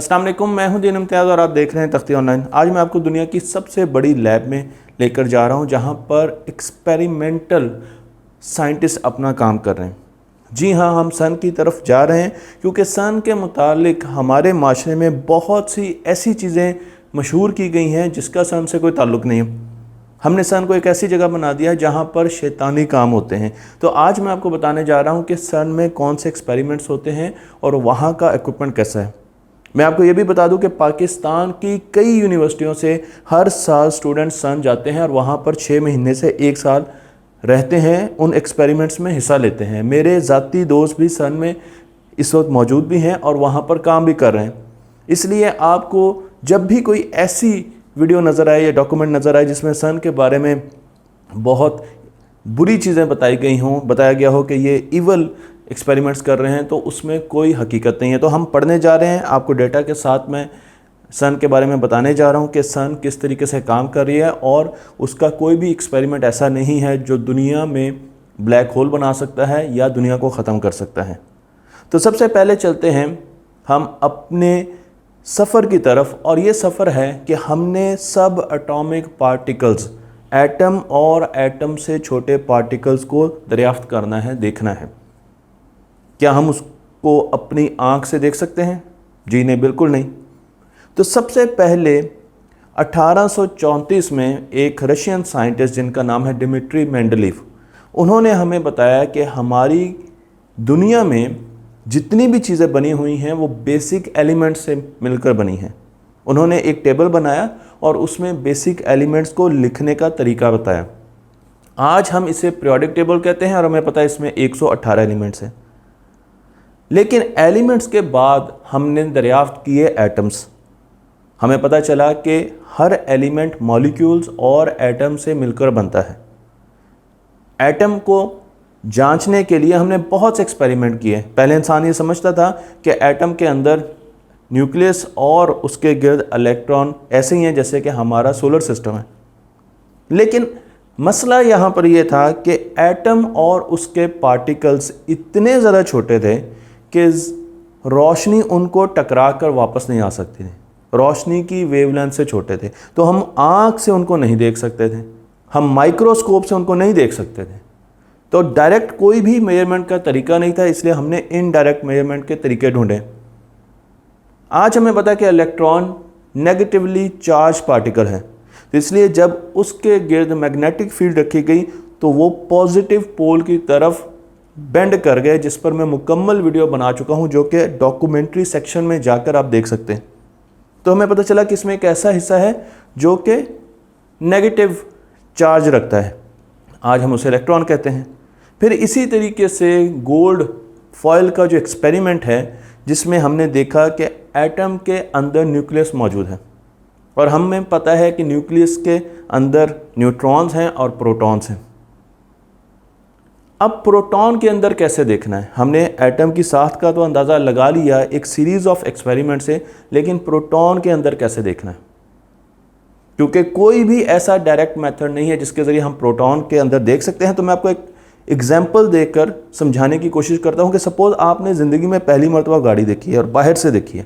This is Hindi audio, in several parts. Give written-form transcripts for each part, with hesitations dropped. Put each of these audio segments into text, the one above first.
अस्सलाम वालेकुम, मैं हूं दीन इम्तियाज़ और आप देख रहे हैं तख्ती ऑनलाइन। आज मैं आपको दुनिया की सबसे बड़ी लैब में लेकर जा रहा हूं जहां पर एक्सपेरिमेंटल साइंटिस्ट अपना काम कर रहे हैं। जी हाँ, हम सन की तरफ जा रहे हैं क्योंकि सन के मुतालिक हमारे माशरे में बहुत सी ऐसी चीज़ें मशहूर की गई हैं जिसका सन से कोई ताल्लुक़ नहीं है। हमने सन को एक ऐसी जगह बना दिया है जहाँ पर शैतानी काम होते हैं। तो आज मैं आपको बताने जा रहा हूँ कि सन में कौन से एक्सपेरिमेंट्स होते हैं और वहाँ का इक्विपमेंट कैसा है। मैं आपको ये भी बता दूं कि पाकिस्तान की कई यूनिवर्सिटियों से हर साल स्टूडेंट सन जाते हैं और वहाँ पर 6 महीने से 1 साल रहते हैं, उन एक्सपेरिमेंट्स में हिस्सा लेते हैं। मेरे ज़ाती दोस्त भी सन में इस वक्त मौजूद भी हैं और वहाँ पर काम भी कर रहे हैं। इसलिए आपको जब भी कोई ऐसी वीडियो नज़र आए या डॉक्यूमेंट नज़र आए जिसमें सन के बारे में बहुत बुरी चीज़ें बताई गई हों, बताया गया हो कि ये इवल एक्सपेरिमेंट्स कर रहे हैं, तो उसमें कोई हकीकत नहीं है। तो हम पढ़ने जा रहे हैं, आपको डेटा के साथ मैं सन के बारे में बताने जा रहा हूं कि सन किस तरीके से काम कर रही है और उसका कोई भी एक्सपेरिमेंट ऐसा नहीं है जो दुनिया में ब्लैक होल बना सकता है या दुनिया को ख़त्म कर सकता है। तो सबसे पहले चलते हैं हम अपने सफ़र की तरफ, और ये सफ़र है कि हमने सब एटॉमिक पार्टिकल्स, एटम और एटम से छोटे पार्टिकल्स को दरियाफ्त करना है, देखना है। क्या हम उसको अपनी आँख से देख सकते हैं? जी नहीं, बिल्कुल नहीं। तो सबसे पहले 1834 में एक रशियन साइंटिस्ट जिनका नाम है डिमिट्री मेंडलीव, उन्होंने हमें बताया कि हमारी दुनिया में जितनी भी चीज़ें बनी हुई हैं वो बेसिक एलिमेंट्स से मिलकर बनी हैं। उन्होंने एक टेबल बनाया और उसमें बेसिक एलिमेंट्स को लिखने का तरीका बताया। आज हम इसे पीरियोडिक टेबल कहते हैं और हमें पता है इसमें 118 एलिमेंट्स हैं। लेकिन एलिमेंट्स के बाद हमने दरियाफ्त किए एटम्स। हमें पता चला कि हर एलिमेंट मॉलिक्यूल्स और एटम से मिलकर बनता है। एटम को जांचने के लिए हमने बहुत से एक्सपेरिमेंट किए। पहले इंसान ये समझता था कि एटम के अंदर न्यूक्लियस और उसके गिर्द इलेक्ट्रॉन ऐसे ही हैं जैसे कि हमारा सोलर सिस्टम है। लेकिन मसला यहाँ पर यह था कि एटम और उसके पार्टिकल्स इतने ज़्यादा छोटे थे कि रोशनी उनको टकरा कर वापस नहीं आ सकती थी। रोशनी की वेवलेंथ से छोटे थे, तो हम आँख से उनको नहीं देख सकते थे, हम माइक्रोस्कोप से उनको नहीं देख सकते थे। तो डायरेक्ट कोई भी मेजरमेंट का तरीका नहीं था, इसलिए हमने इनडायरेक्ट मेजरमेंट के तरीके ढूंढे। आज हमें पता है कि इलेक्ट्रॉन नेगेटिवली चार्ज पार्टिकल है, तो इसलिए जब उसके गिर्द मैग्नेटिक फील्ड रखी गई तो वो पॉजिटिव पोल की तरफ बेंड कर गए, जिस पर मैं मुकम्मल वीडियो बना चुका हूं जो कि डॉक्यूमेंट्री सेक्शन में जाकर आप देख सकते हैं। तो हमें पता चला कि इसमें एक ऐसा हिस्सा है जो कि नेगेटिव चार्ज रखता है, आज हम उसे इलेक्ट्रॉन कहते हैं। फिर इसी तरीके से गोल्ड फॉयल का जो एक्सपेरिमेंट है जिसमें हमने देखा कि एटम के अंदर न्यूक्लियस मौजूद है और हमें पता है कि न्यूक्लियस के अंदर न्यूट्रॉन्स हैं और प्रोटॉन्स हैं। अब प्रोटॉन के अंदर कैसे देखना है? हमने एटम की साख्त का तो अंदाज़ा लगा लिया एक सीरीज़ ऑफ एक्सपेरिमेंट से, लेकिन प्रोटॉन के अंदर कैसे देखना है? क्योंकि कोई भी ऐसा डायरेक्ट मेथड नहीं है जिसके ज़रिए हम प्रोटॉन के अंदर देख सकते हैं। तो मैं आपको एक एग्जाम्पल देकर समझाने की कोशिश करता हूँ कि सपोज़ आपने ज़िंदगी में पहली मरतबा गाड़ी देखी है और बाहर से देखी है,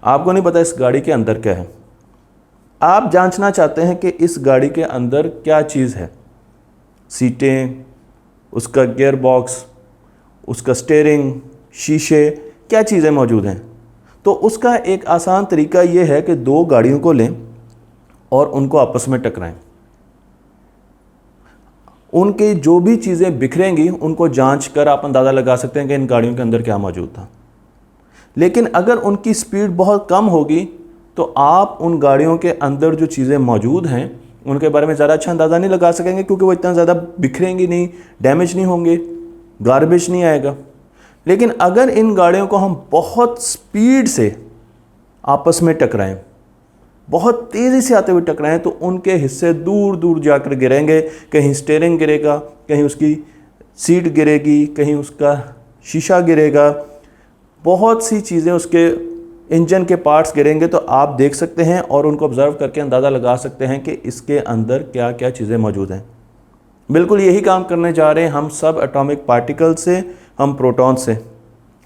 आपको नहीं पता इस गाड़ी के अंदर क्या है। आप जाँचना चाहते हैं कि इस गाड़ी के अंदर क्या चीज़ है, सीटें, उसका गियर बॉक्स, उसका स्टीयरिंग, शीशे, क्या चीज़ें मौजूद हैं। तो उसका एक आसान तरीका ये है कि 2 गाड़ियों को लें और उनको आपस में टकराएं। उनकी जो भी चीज़ें बिखरेंगी उनको जांच कर आप अंदाज़ा लगा सकते हैं कि इन गाड़ियों के अंदर क्या मौजूद था। लेकिन अगर उनकी स्पीड बहुत कम होगी तो आप उन गाड़ियों के अंदर जो चीज़ें मौजूद हैं उनके बारे में ज़्यादा अच्छा अंदाज़ा नहीं लगा सकेंगे, क्योंकि वो इतना ज़्यादा बिखरेंगी नहीं, डैमेज नहीं होंगे, गार्बेज नहीं आएगा। लेकिन अगर इन गाड़ियों को हम बहुत स्पीड से आपस में टकराएं, बहुत तेज़ी से आते हुए टकराएं, तो उनके हिस्से दूर दूर जाकर गिरेंगे। कहीं स्टीयरिंग गिरेगा, कहीं उसकी सीट गिरेगी, कहीं उसका शीशा गिरेगा, बहुत सी चीज़ें, उसके इंजन के पार्ट्स गिरेंगे। तो आप देख सकते हैं और उनको ऑब्ज़र्व करके अंदाज़ा लगा सकते हैं कि इसके अंदर क्या क्या चीज़ें मौजूद हैं। बिल्कुल यही काम करने जा रहे हैं हम सब एटॉमिक पार्टिकल से, हम प्रोटॉन से।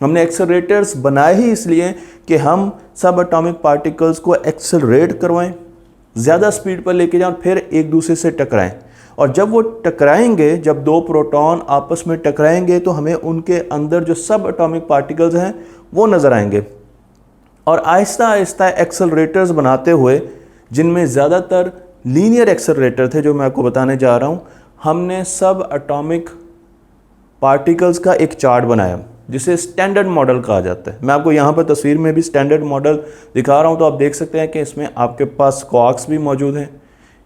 हमने एक्सेलरेटर्स बनाए ही इसलिए कि हम सब एटॉमिक पार्टिकल्स को एक्सेलरेट करवाएं, ज़्यादा स्पीड पर लेके जाएं, फिर एक दूसरे से टकराएं। और जब वो टकराएंगे, जब दो प्रोटॉन आपस में टकराएंगे तो हमें उनके अंदर जो सब एटॉमिक पार्टिकल्स हैं वो नज़र आएंगे। और आहिस्ता आहिस्ता एक्सेलरेटर्स बनाते हुए, जिनमें ज़्यादातर लीनियर एक्सेलरेटर थे जो मैं आपको बताने जा रहा हूँ, हमने सब एटॉमिक पार्टिकल्स का एक चार्ट बनाया जिसे स्टैंडर्ड मॉडल कहा जाता है। मैं आपको यहाँ पर तस्वीर में भी स्टैंडर्ड मॉडल दिखा रहा हूँ, तो आप देख सकते हैं कि इसमें आपके पास क्वार्क्स भी मौजूद हैं,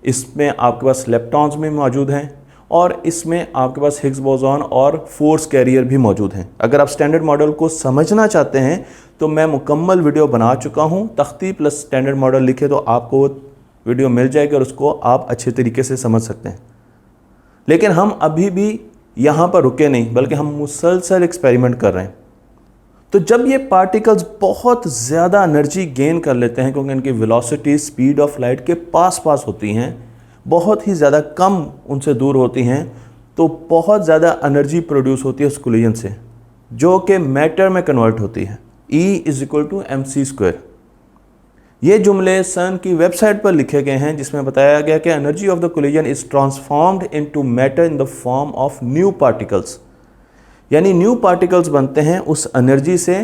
इसमें आपके पास लेप्टॉन्स भी मौजूद हैं, और इसमें आपके पास हिग्स बोसॉन और फोर्स कैरियर भी मौजूद हैं। अगर आप स्टैंडर्ड मॉडल को समझना चाहते हैं तो मैं मुकम्मल वीडियो बना चुका हूँ, तख्ती प्लस स्टैंडर्ड मॉडल लिखे तो आपको वो वीडियो मिल जाएगी और उसको आप अच्छे तरीके से समझ सकते हैं। लेकिन हम अभी भी यहाँ पर रुके नहीं, बल्कि हम मुसलसल एक्सपेरिमेंट कर रहे हैं। तो जब ये पार्टिकल्स बहुत ज़्यादा एनर्जी गेन कर लेते हैं, क्योंकि इनकी वेलोसिटी स्पीड ऑफ लाइट के पास पास होती हैं, बहुत ही ज़्यादा कम उनसे दूर होती हैं, तो बहुत ज़्यादा एनर्जी प्रोड्यूस होती है उस कोलिजन से, जो कि मैटर में कन्वर्ट होती है। E=mc²। ये जुमले सन की वेबसाइट पर लिखे गए हैं, जिसमें बताया गया कि energy of the collision is transformed into matter in the form of new particles. यानी न्यू पार्टिकल्स बनते हैं उस एनर्जी से।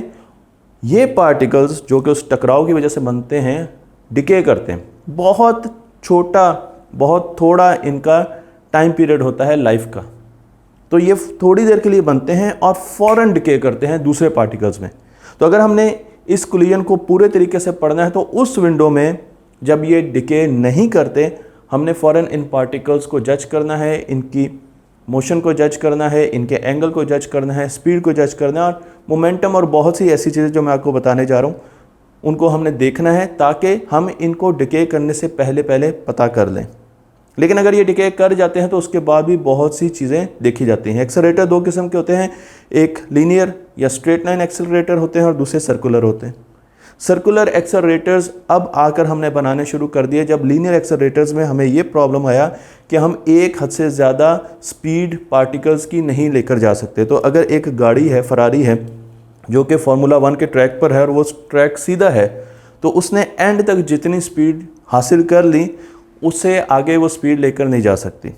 ये पार्टिकल्स जो कि उस टकराव की वजह से बनते हैं, डिके करते हैं। बहुत छोटा, बहुत थोड़ा इनका टाइम पीरियड होता है लाइफ का, तो ये थोड़ी देर के लिए बनते हैं और फ़ौरन डिके करते हैं दूसरे पार्टिकल्स में। तो अगर हमने इस कोलिजन को पूरे तरीके से पढ़ना है तो उस विंडो में जब ये डिके नहीं करते, हमने फ़ौरन इन पार्टिकल्स को जज करना है, इनकी मोशन को जज करना है, इनके एंगल को जज करना है, स्पीड को जज करना है, और मोमेंटम और बहुत सी ऐसी चीज़ें जो मैं आपको बताने जा रहा हूँ उनको हमने देखना है, ताकि हम इनको डिके करने से पहले पहले पता कर लें। लेकिन अगर ये डिके कर जाते हैं तो उसके बाद भी बहुत सी चीज़ें देखी जाती हैं। एक्सेलरेटर दो किस्म के होते हैं, एक लीनियर या स्ट्रेट लाइन एक्सेलरेटर होते हैं और दूसरे सर्कुलर होते हैं। सर्कुलर एक्सेलरेटर्स अब आकर हमने बनाने शुरू कर दिए, जब लीनियर एक्सेलरेटर्स में हमें ये प्रॉब्लम आया कि हम एक हद से ज़्यादा स्पीड पार्टिकल्स की नहीं लेकर जा सकते। तो अगर एक गाड़ी है, फरारी है, जो कि फार्मूला 1 के ट्रैक पर है और वो ट्रैक सीधा है, तो उसने एंड तक जितनी स्पीड हासिल कर ली, उससे आगे वो स्पीड लेकर नहीं जा सकती।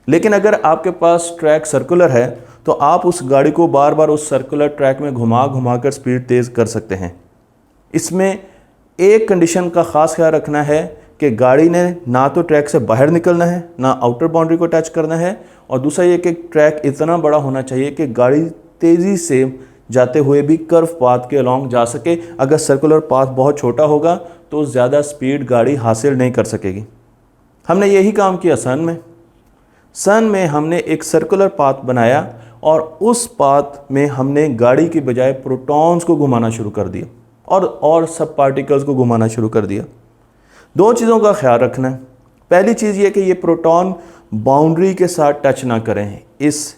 लेकिन अगर आपके पास ट्रैक सर्कुलर है तो आप उस गाड़ी को बार बार उस सर्कुलर ट्रैक में घुमा घुमा कर स्पीड तेज़ कर सकते हैं। इसमें एक कंडीशन का ख़ास ख्याल रखना है कि गाड़ी ने ना तो ट्रैक से बाहर निकलना है, ना आउटर बाउंड्री को टच करना है, और दूसरा ये कि ट्रैक इतना बड़ा होना चाहिए कि गाड़ी तेज़ी से जाते हुए भी कर्व पाथ के अलॉन्ग जा सके। अगर सर्कुलर पाथ बहुत छोटा होगा तो ज़्यादा स्पीड गाड़ी हासिल नहीं कर सकेगी। हमने यही काम किया सन में हमने एक सर्कुलर पाथ बनाया और उस पाथ में हमने गाड़ी की बजाय प्रोटॉन्स को घुमाना शुरू कर दिया और सब पार्टिकल्स को घुमाना शुरू कर दिया। दो चीज़ों का ख्याल रखना है। पहली चीज़ ये कि ये प्रोटॉन बाउंड्री के साथ टच ना करें, इस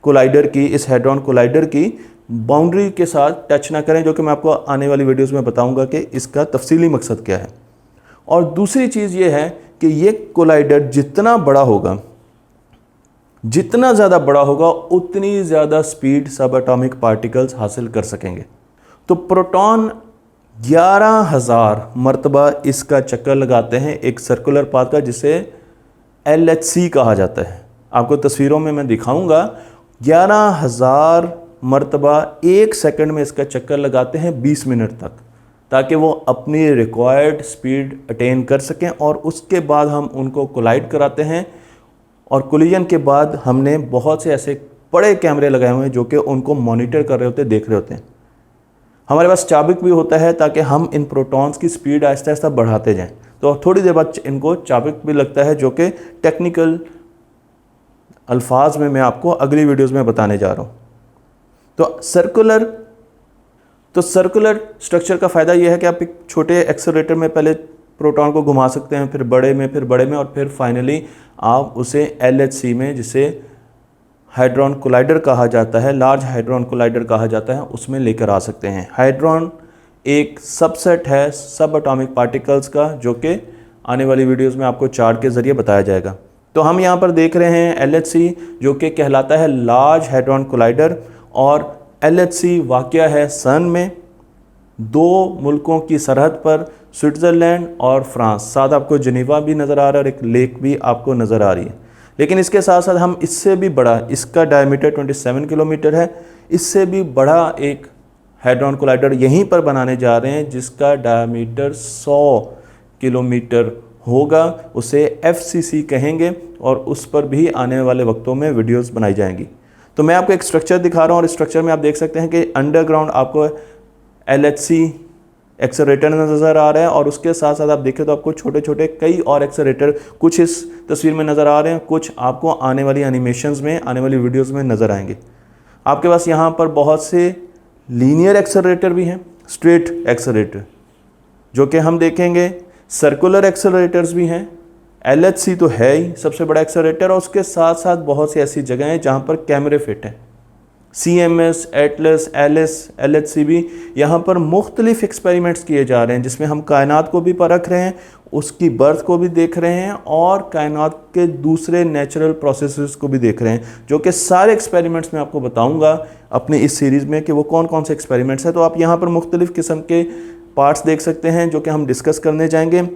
कोलाइडर की, इस हेड्रॉन कोलाइडर की बाउंड्री के साथ टच ना करें, जो कि मैं आपको आने वाली वीडियोस में बताऊंगा कि इसका तफसीली मकसद क्या है। और दूसरी चीज़ ये है कि ये कोलाइडर जितना बड़ा होगा, जितना ज़्यादा बड़ा होगा, उतनी ज़्यादा स्पीड सब एटॉमिक पार्टिकल्स हासिल कर सकेंगे। तो प्रोटॉन 11,000 मरतबा इसका चक्कर लगाते हैं एक सर्कुलर पाथ का, जिसे LHC कहा जाता है। आपको तस्वीरों में मैं दिखाऊंगा। 11,000 मरतबा एक सेकंड में इसका चक्कर लगाते हैं 20 मिनट तक, ताकि वो अपनी रिक्वायर्ड स्पीड अटेन कर सकें। और उसके बाद हम उनको कोलाइड कराते हैं, और कोलिजन के बाद हमने बहुत से ऐसे बड़े कैमरे लगाए हुए हैं जो कि उनको मॉनिटर कर रहे होते हैं, देख रहे होते हैं। हमारे पास चाबिक भी होता है ताकि हम इन प्रोटॉन्स की स्पीड आहिस्ता आहिस्ता बढ़ाते जाएं। तो थोड़ी देर बाद इनको चाबिक भी लगता है, जो कि टेक्निकल अल्फाज में मैं आपको अगली वीडियोज़ में बताने जा रहा हूँ। तो सर्कुलर स्ट्रक्चर का फ़ायदा यह है कि आप एक छोटे एक्सेलरेटर में पहले प्रोटॉन को घुमा सकते हैं, फिर बड़े में, फिर बड़े में, और फिर फाइनली आप उसे LHC में, जिसे हाइड्रॉन कोलाइडर कहा जाता है, लार्ज हाइड्रॉन कोलाइडर कहा जाता है, उसमें लेकर आ सकते हैं। हाइड्रॉन एक सबसेट है सब एटॉमिक पार्टिकल्स का, जो कि आने वाली वीडियोज़ में आपको चार्ट के ज़रिए बताया जाएगा। तो हम यहाँ पर देख रहे हैं LHC, जो कि कहलाता है लार्ज हाइड्रॉन कोलाइडर, और LHC वाक़या है सन में, दो मुल्कों की सरहद पर, स्विट्ज़रलैंड और फ्रांस। साथ आपको जिनेवा भी नज़र आ रहा है और एक लेक भी आपको नज़र आ रही है। लेकिन इसके साथ साथ हम इससे भी बड़ा, इसका डायमीटर 27 किलोमीटर है, इससे भी बड़ा एक हेड्रॉन कोलाइडर यहीं पर बनाने जा रहे हैं जिसका डायमीटर 100 किलोमीटर होगा। उसे FCC कहेंगे और उस पर भी आने वाले वक्तों में वीडियोस बनाई जाएंगी। तो मैं आपको एक स्ट्रक्चर दिखा रहा हूँ और इस स्ट्रक्चर में आप देख सकते हैं कि अंडरग्राउंड आपको LHC एक्सेलरेटर नज़र आ रहा है और उसके साथ साथ आप देखें तो आपको छोटे छोटे कई और एक्सेलरेटर कुछ इस तस्वीर में नज़र आ रहे हैं, कुछ आपको आने वाली एनिमेशंस में, आने वाली वीडियोस में नज़र आएंगे। आपके पास यहाँ पर बहुत से लीनियर एक्सेलरेटर भी हैं, स्ट्रेट एक्सेलरेटर जो कि हम देखेंगे, सर्कुलर एक्सेलरेटर्स भी हैं। LHC तो है ही सबसे बड़ा एक्सेलरेटर और उसके साथ साथ बहुत सी ऐसी जगह हैं जहाँ पर कैमरे फिट हैं। CMS, एटलस, एलिस, LHC भी यहाँ पर मुख्तलिफ एक्सपेरिमेंट्स किए जा रहे हैं जिसमें हम कायनात को भी परख रहे हैं, उसकी बर्थ को भी देख रहे हैं और कायनात के दूसरे नेचुरल प्रोसेसेस को भी देख रहे हैं, जो कि सारे एक्सपेरिमेंट्स मैं आपको बताऊंगा अपने इस सीरीज़ में कि वो कौन कौन से एक्सपेरिमेंट्स हैं। तो आप यहाँ पर मुख्तलिफ किस्म के पार्ट्स देख सकते हैं जो कि हम डिस्कस करने जाएंगे।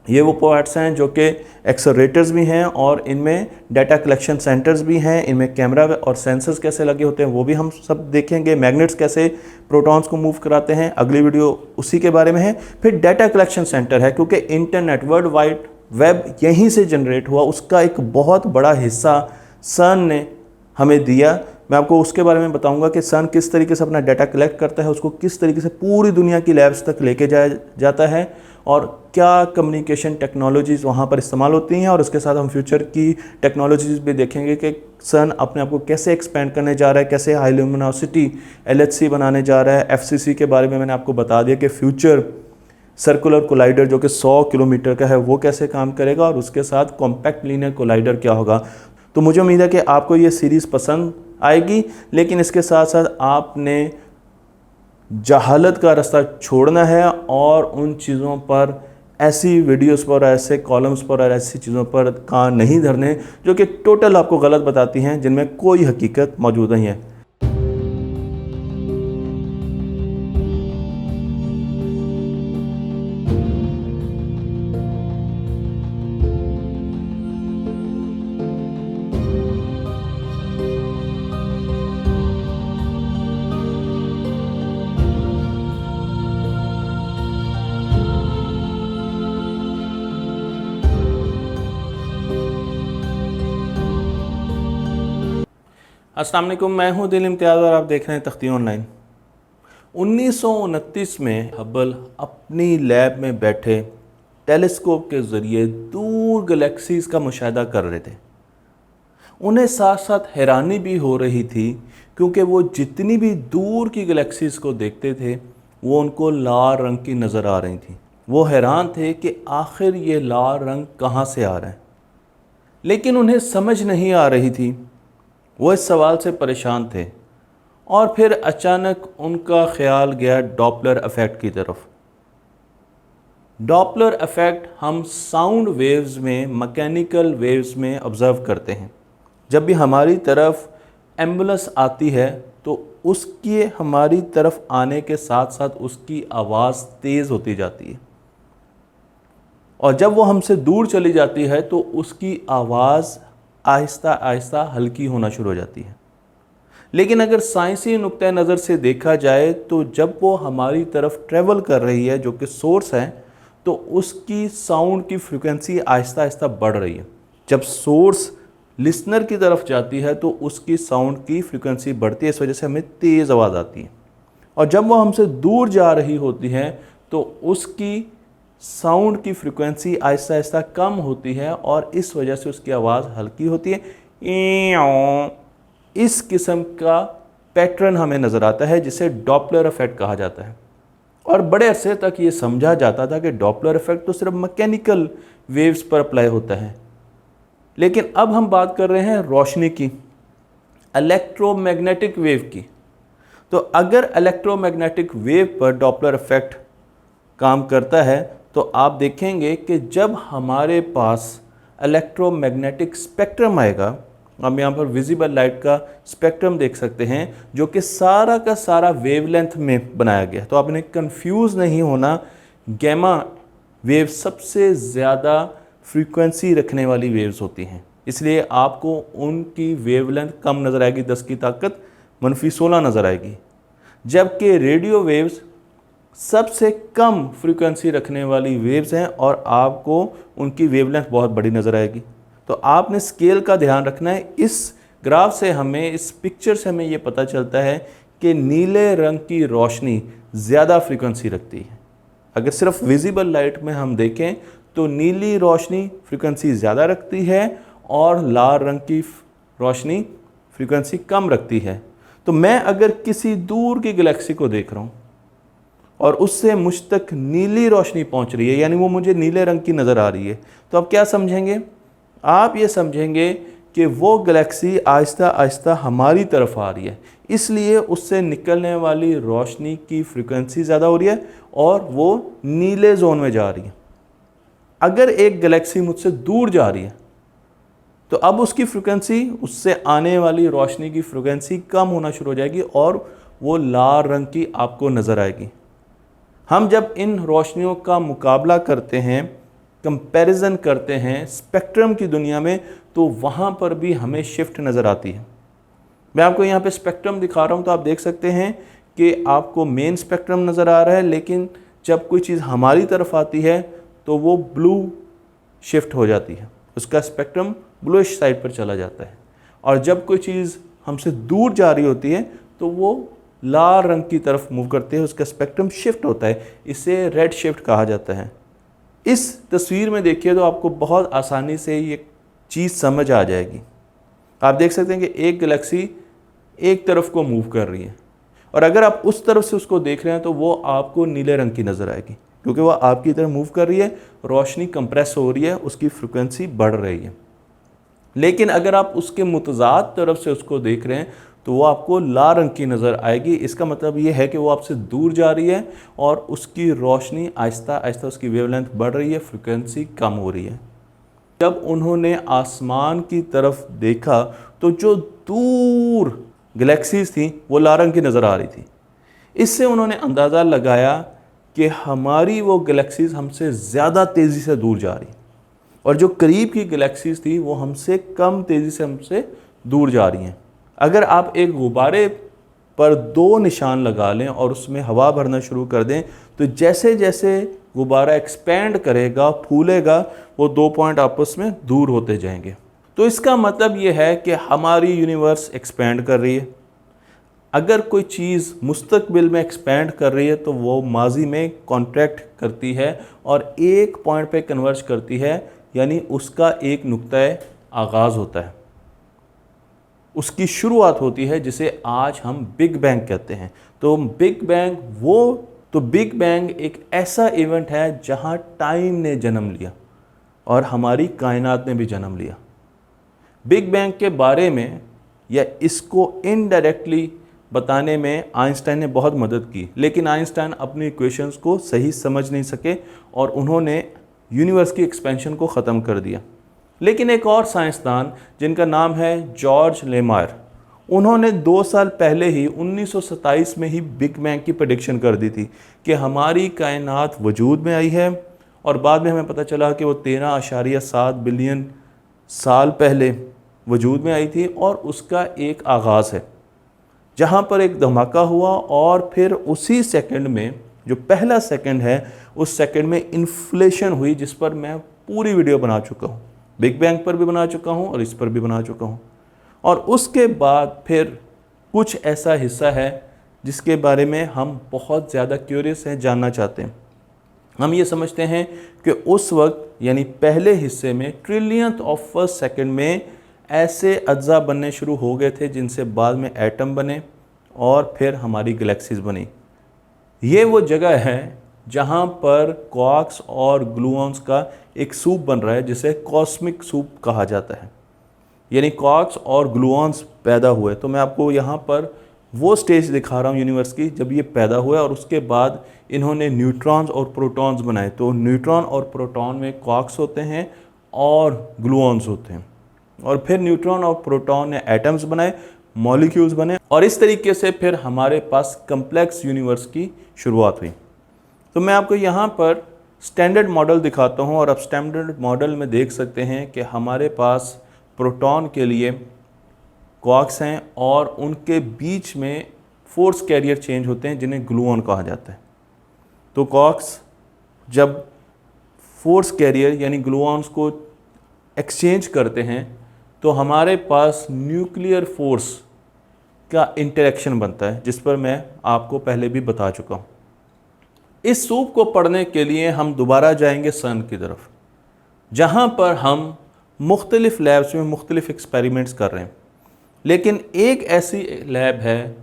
ये वो पार्ट्स हैं जो कि एक्सेलरेटर्स भी हैं और इनमें डाटा कलेक्शन सेंटर्स भी हैं, इनमें कैमरा और सेंसर्स कैसे लगे होते हैं वो भी हम सब देखेंगे, मैग्नेट्स कैसे प्रोटॉन्स को मूव कराते हैं, अगली वीडियो उसी के बारे में है। फिर डाटा कलेक्शन सेंटर है क्योंकि इंटरनेट, वर्ल्ड वाइड वेब यहीं से जनरेट हुआ, उसका एक बहुत बड़ा हिस्सा सन ने हमें दिया। मैं आपको उसके बारे में बताऊंगा कि सन किस तरीके से अपना डाटा कलेक्ट करता है, उसको किस तरीके से पूरी दुनिया की लैब्स तक लेके जाया जाता है और क्या कम्युनिकेशन टेक्नोलॉजीज़ वहाँ पर इस्तेमाल होती हैं। और उसके साथ हम फ्यूचर की टेक्नोलॉजीज़ भी देखेंगे कि सन अपने आप को कैसे एक्सपेंड करने जा रहा है, कैसे हाई ल्यूमिनोसिटी LHC बनाने जा रहा है। FCC के बारे में मैंने आपको बता दिया कि फ्यूचर सर्कुलर कोलाइडर जो कि 100 किलोमीटर का है वो कैसे काम करेगा और उसके साथ कॉम्पैक्ट लीनियर कोलाइडर क्या होगा। तो मुझे उम्मीद है कि आपको ये सीरीज़ पसंद आएगी, लेकिन इसके साथ साथ आपने जहालत का रास्ता छोड़ना है और उन चीज़ों पर, ऐसी वीडियोस पर, ऐसे कॉलम्स पर और ऐसी चीज़ों पर कान नहीं धरने जो कि टोटल आपको गलत बताती हैं, जिनमें कोई हकीकत मौजूद नहीं है। अस्सलाम वालेकुम, मैं हूं दिल इम्तियाज़ और आप देख रहे हैं तख्ती ऑनलाइन। 1929 में हबल अपनी लैब में बैठे टेलीस्कोप के ज़रिए दूर गैलेक्सीज़ का मुशाहिदा कर रहे थे। उन्हें साथ साथ हैरानी भी हो रही थी क्योंकि वो जितनी भी दूर की गैलेक्सीज़ को देखते थे वो उनको लाल रंग की नज़र आ रही थी। वो हैरान थे कि आखिर ये लाल रंग कहाँ से आ रहा है, लेकिन उन्हें समझ नहीं आ रही थी। वो इस सवाल से परेशान थे और फिर अचानक उनका ख्याल गया डॉपलर इफ़ेक्ट की तरफ। डॉपलर इफ़ेक्ट हम साउंड वेव्स में, मैकेनिकल वेव्स में ऑब्ज़र्व करते हैं। जब भी हमारी तरफ एम्बुलेंस आती है तो उसकी हमारी तरफ आने के साथ साथ उसकी आवाज़ तेज़ होती जाती है और जब वो हमसे दूर चली जाती है तो उसकी आवाज़ आहिस्ता आहिस्ता हल्की होना शुरू हो जाती है। लेकिन अगर साइंसी नुक्ते नज़र से देखा जाए तो जब वो हमारी तरफ ट्रेवल कर रही है, जो कि सोर्स है, तो उसकी साउंड की फ्रिक्वेंसी आहिस्ता आहिस्ता बढ़ रही है। जब सोर्स लिसनर की तरफ जाती है तो उसकी साउंड की फ्रिक्वेंसी बढ़ती है, इस वजह से हमें तेज़ आवाज़ आती है। और जब वो हमसे दूर जा रही होती है तो उसकी साउंड की फ्रिक्वेंसी आहिस्ता आहिस्ता कम होती है और इस वजह से उसकी आवाज़ हल्की होती है। इस किस्म का पैटर्न हमें नज़र आता है जिसे डॉपलर इफ़ेक्ट कहा जाता है। और बड़े अरसे तक ये समझा जाता था कि डॉपलर इफ़ेक्ट तो सिर्फ मैकेनिकल वेव्स पर अप्लाई होता है, लेकिन अब हम बात कर रहे हैं रोशनी की, इलेक्ट्रोमैग्नेटिक वेव की। तो अगर इलेक्ट्रोमैग्नेटिक वेव पर डॉपलर इफ़ेक्ट काम करता है तो आप देखेंगे कि जब हमारे पास इलेक्ट्रोमैग्नेटिक स्पेक्ट्रम आएगा हम यहाँ पर विजिबल लाइट का स्पेक्ट्रम देख सकते हैं जो कि सारा का सारा वेवलेंथ में बनाया गया। तो आपने कंफ्यूज नहीं होना, गैमा वेव सबसे ज़्यादा फ्रीक्वेंसी रखने वाली वेव्स होती हैं, इसलिए आपको उनकी वेवलेंथ कम नज़र आएगी, 10 की ताकत -16 नज़र आएगी। जबकि रेडियो वेव्स सबसे कम फ्रीक्वेंसी रखने वाली वेव्स हैं और आपको उनकी वेवलेंथ बहुत बड़ी नज़र आएगी। तो आपने स्केल का ध्यान रखना है। इस ग्राफ से हमें, इस पिक्चर से हमें ये पता चलता है कि नीले रंग की रोशनी ज़्यादा फ्रीक्वेंसी रखती है। अगर सिर्फ विजिबल लाइट में हम देखें तो नीली रोशनी फ्रीक्वेंसी ज़्यादा रखती है और लाल रंग की रोशनी फ्रीक्वेंसी कम रखती है। तो मैं अगर किसी दूर की गैलेक्सी को देख रहा हूँ और उससे मुझ तक नीली रोशनी पहुँच रही है, यानी वो मुझे नीले रंग की नज़र आ रही है, तो आप क्या समझेंगे? आप ये समझेंगे कि वो गैलेक्सी आहिस्ता आहिस्ता हमारी तरफ आ रही है, इसलिए उससे निकलने वाली रोशनी की फ्रीक्वेंसी ज़्यादा हो रही है और वो नीले जोन में जा रही है। अगर एक गैलेक्सी मुझसे दूर जा रही है तो अब उसकी फ्रीक्वेंसी, उससे आने वाली रोशनी की फ्रीक्वेंसी कम होना शुरू हो जाएगी और वो लाल रंग की आपको नज़र आएगी। हम जब इन रोशनियों का मुकाबला करते हैं, कंपैरिजन करते हैं स्पेक्ट्रम की दुनिया में, तो वहाँ पर भी हमें शिफ्ट नज़र आती है। मैं आपको यहाँ पे स्पेक्ट्रम दिखा रहा हूँ, तो आप देख सकते हैं कि आपको मेन स्पेक्ट्रम नज़र आ रहा है, लेकिन जब कोई चीज़ हमारी तरफ आती है तो वो ब्लू शिफ्ट हो जाती है, उसका स्पेक्ट्रम ब्लूइश साइड पर चला जाता है। और जब कोई चीज़ हमसे दूर जा रही होती है तो वो लाल रंग की तरफ मूव करती है, उसका स्पेक्ट्रम शिफ्ट होता है, इसे रेड शिफ्ट कहा जाता है। इस तस्वीर में देखिए तो आपको बहुत आसानी से ये चीज़ समझ आ जाएगी। आप देख सकते हैं कि एक गैलेक्सी एक तरफ को मूव कर रही है और अगर आप उस तरफ से उसको देख रहे हैं तो वो आपको नीले रंग की नज़र आएगी, क्योंकि वो आपकी तरफ मूव कर रही है, रोशनी कंप्रेस हो रही है, उसकी फ्रिक्वेंसी बढ़ रही है। लेकिन अगर आप उसके मुतज़ाद तरफ से उसको देख रहे हैं तो वो आपको लाल रंग की नज़र आएगी। इसका मतलब ये है कि वो आपसे दूर जा रही है और उसकी रोशनी आहिस्ता आहिस्ता, उसकी वेवलेंथ बढ़ रही है, फ्रिक्वेंसी कम हो रही है। जब उन्होंने आसमान की तरफ देखा तो जो दूर गैलेक्सीज थी वो लाल रंग की नज़र आ रही थी। इससे उन्होंने अंदाज़ा लगाया कि हमारी वो गैलेक्सीज हमसे ज़्यादा तेज़ी से दूर जा रही और जो करीब की गैलेक्सीज थी वो हमसे कम तेज़ी से हमसे दूर जा रही हैं। अगर आप एक गुब्बारे पर 2 निशान लगा लें और उसमें हवा भरना शुरू कर दें तो जैसे जैसे गुब्बारा एक्सपेंड करेगा, फूलेगा, वो 2 पॉइंट आपस में दूर होते जाएंगे। तो इसका मतलब ये है कि हमारी यूनिवर्स एक्सपेंड कर रही है। अगर कोई चीज़ मुस्तकबिल में एक्सपेंड कर रही है तो वो माजी में कॉन्ट्रैक्ट करती है और एक पॉइंट पे कन्वर्ज करती है, यानी उसका एक नुक्ता आगाज़ होता है, उसकी शुरुआत होती है, जिसे आज हम बिग बैंग कहते हैं। तो बिग बैंग एक ऐसा इवेंट है जहां टाइम ने जन्म लिया और हमारी कायनात ने भी जन्म लिया। बिग बैंग के बारे में या इसको इनडायरेक्टली बताने में आइंस्टाइन ने बहुत मदद की, लेकिन आइंस्टाइन अपनी इक्वेशंस को सही समझ नहीं सके और उन्होंने यूनिवर्स की एक्सपेंशन को ख़त्म कर दिया। लेकिन एक और साइंसदान जिनका नाम है जॉर्ज लेमायर, उन्होंने 2 साल पहले ही 1927 में ही बिग बैंग की प्रेडिक्शन कर दी थी कि हमारी कायनात वजूद में आई है और बाद में हमें पता चला कि वो 13.7 बिलियन साल पहले वजूद में आई थी और उसका एक आगाज़ है जहाँ पर एक धमाका हुआ और फिर उसी सेकंड में, जो पहला सेकंड है, उस सेकंड में इन्फ्लेशन हुई, जिस पर मैं पूरी वीडियो बना चुका हूँ। बिग बैंग पर भी बना चुका हूँ और इस पर भी बना चुका हूँ। और उसके बाद फिर कुछ ऐसा हिस्सा है जिसके बारे में हम बहुत ज़्यादा क्यूरियस हैं, जानना चाहते हैं। हम ये समझते हैं कि उस वक्त यानी पहले हिस्से में ट्रिलियंथ ऑफ फर्स्ट सेकंड में ऐसे अज्जा बनने शुरू हो गए थे जिनसे बाद में एटम बने और फिर हमारी गैलेक्सीज बनी। ये वो जगह है जहाँ पर क्वार्क्स और ग्लूऑन्स का एक सूप बन रहा है जिसे कॉस्मिक सूप कहा जाता है, यानी क्वार्क्स और ग्लूऑन्स पैदा हुए। तो मैं आपको यहाँ पर वो स्टेज दिखा रहा हूँ यूनिवर्स की जब ये पैदा हुआ और उसके बाद इन्होंने न्यूट्रॉन्स और प्रोटॉन्स बनाए। तो न्यूट्रॉन और प्रोटॉन में क्वार्क्स होते हैं और ग्लूऑन्स होते हैं और फिर न्यूट्रॉन और प्रोटॉन ने एटम्स बनाए, मॉलिक्यूल्स बने, और इस तरीके से फिर हमारे पास कम्प्लेक्स यूनिवर्स की शुरुआत हुई। तो मैं आपको यहाँ पर स्टैंडर्ड मॉडल दिखाता हूँ, और आप स्टैंडर्ड मॉडल में देख सकते हैं कि हमारे पास प्रोटॉन के लिए क्वार्क्स हैं और उनके बीच में फोर्स कैरियर चेंज होते हैं जिन्हें ग्लूऑन कहा जाता है। तो क्वार्क्स जब फोर्स कैरियर यानी ग्लूऑन्स को एक्सचेंज करते हैं तो हमारे पास न्यूक्लियर फोर्स का इंटरेक्शन बनता है, जिस पर मैं आपको पहले भी बता चुका हूँ। इस सूप को पढ़ने के लिए हम दोबारा जाएंगे सन की तरफ, जहाँ पर हम मुख्तलिफ लैब्स में मुख्तलिफ एक्सपेरिमेंट्स कर रहे हैं। लेकिन एक ऐसी लैब है,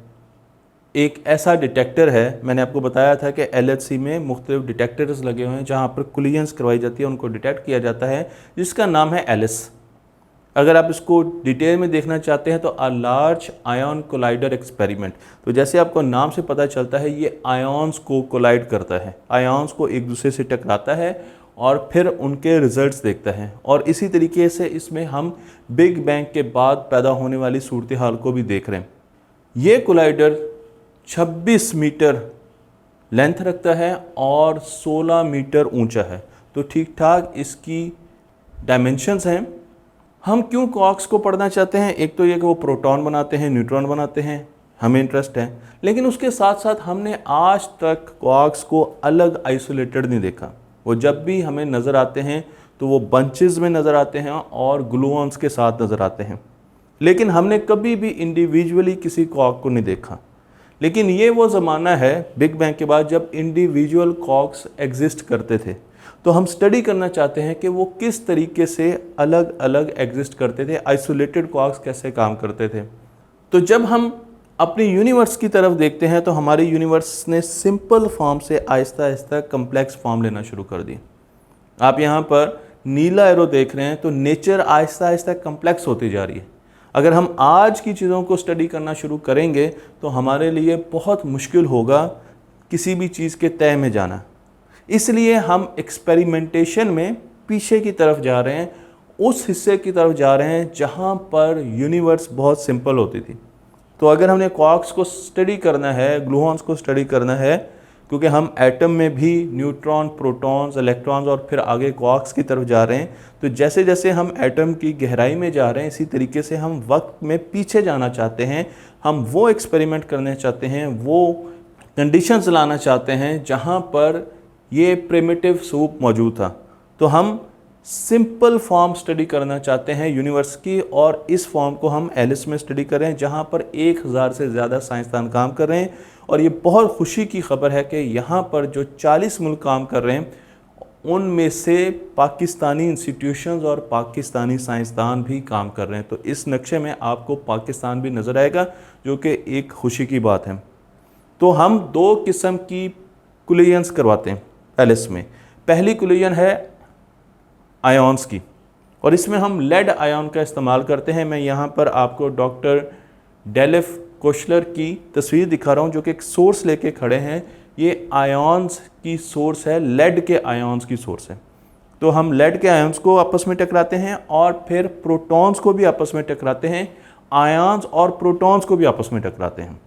एक ऐसा डिटेक्टर है, मैंने आपको बताया था कि LHC में मुख्तलिफ डिटेक्टर्स लगे हुए हैं जहाँ पर कोलिजन्स करवाई जाती है, उनको डिटेक्ट किया जाता है, जिसका नाम है एलिस। अगर आप इसको डिटेल में देखना चाहते हैं तो a large ion collider experiment. तो जैसे आपको नाम से पता चलता है ये आयन्स को कोलाइड करता है, आयन्स को एक दूसरे से टकराता है और फिर उनके रिजल्ट्स देखता है। और इसी तरीके से इसमें हम बिग बैंग के बाद पैदा होने वाली सूरत हाल को भी देख रहे हैं। ये कोलाइडर 26 मीटर लेंथ रखता है और 16 मीटर ऊंचा है। तो ठीक ठाक इसकी डायमेंशंस हैं। हम क्यों क्वार्क्स को पढ़ना चाहते हैं? एक तो ये कि वो प्रोटॉन बनाते हैं, न्यूट्रॉन बनाते हैं, हमें इंटरेस्ट है। लेकिन उसके साथ साथ हमने आज तक क्वार्क्स को अलग आइसोलेटेड नहीं देखा। वो जब भी हमें नज़र आते हैं तो वो बंचेस में नज़र आते हैं और ग्लूऑन्स के साथ नज़र आते हैं, लेकिन हमने कभी भी इंडिविजुअली किसी क्वार्क को नहीं देखा। लेकिन ये वो ज़माना है बिग बैंग के बाद जब इंडिविजुअल क्वार्क्स एग्जिस्ट करते थे। तो हम स्टडी करना चाहते हैं कि वो किस तरीके से अलग अलग एग्जिस्ट करते थे, आइसोलेटेड क्वार्क्स कैसे काम करते थे। तो जब हम अपनी यूनिवर्स की तरफ देखते हैं तो हमारे यूनिवर्स ने सिंपल फॉर्म से आहिस्ता आहिस्ता कम्प्लेक्स फॉर्म लेना शुरू कर दी। आप यहाँ पर नीला एरो देख रहे हैं, तो नेचर आहिस्ता आहिस्ता कम्प्लेक्स होती जा रही है। अगर हम आज की चीज़ों को स्टडी करना शुरू करेंगे तो हमारे लिए बहुत मुश्किल होगा किसी भी चीज़ के तय में जाना। इसलिए हम एक्सपेरिमेंटेशन में पीछे की तरफ जा रहे हैं, उस हिस्से की तरफ जा रहे हैं जहाँ पर यूनिवर्स बहुत सिंपल होती थी। तो अगर हमने क्वार्क्स को स्टडी करना है, ग्लूऑन्स को स्टडी करना है, क्योंकि हम एटम में भी न्यूट्रॉन, प्रोटॉन्स, इलेक्ट्रॉन्स और फिर आगे क्वार्क्स की तरफ जा रहे हैं, तो जैसे जैसे हम एटम की गहराई में जा रहे हैं इसी तरीके से हम वक्त में पीछे जाना चाहते हैं। हम वो एक्सपेरिमेंट करना चाहते हैं, वो कंडीशंस लाना चाहते हैं जहाँ पर ये प्रिमिटिव सूप मौजूद था। तो हम सिंपल फॉर्म स्टडी करना चाहते हैं यूनिवर्स की, और इस फॉर्म को हम एलिस में स्टडी कर रहे हैं जहाँ पर 1000 से ज़्यादा साइंसदान काम कर रहे हैं। और ये बहुत खुशी की खबर है कि यहाँ पर जो 40 मुल्क काम कर रहे हैं उनमें से पाकिस्तानी इंस्टीट्यूशंस और पाकिस्तानी साइंसदान भी काम कर रहे हैं। तो इस नक्शे में आपको पाकिस्तान भी नज़र आएगा, जो कि एक खुशी की बात है। तो हम 2 किस्म की कोलिजन्स करवाते हैं एलिस में। पहली कोलिजन है आयन्स की, और इसमें हम लेड आयन का इस्तेमाल करते हैं। मैं यहाँ पर आपको डॉक्टर डेलिफ कोशलर की तस्वीर दिखा रहा हूँ, जो कि एक सोर्स लेके खड़े हैं। ये आयन्स की सोर्स है, लेड के आयन्स की सोर्स है। तो हम लेड के आयन्स को आपस में टकराते हैं और फिर प्रोटॉन्स को भी आपस में टकराते हैं, आयन्स और प्रोटॉन्स को भी आपस में टकराते हैं।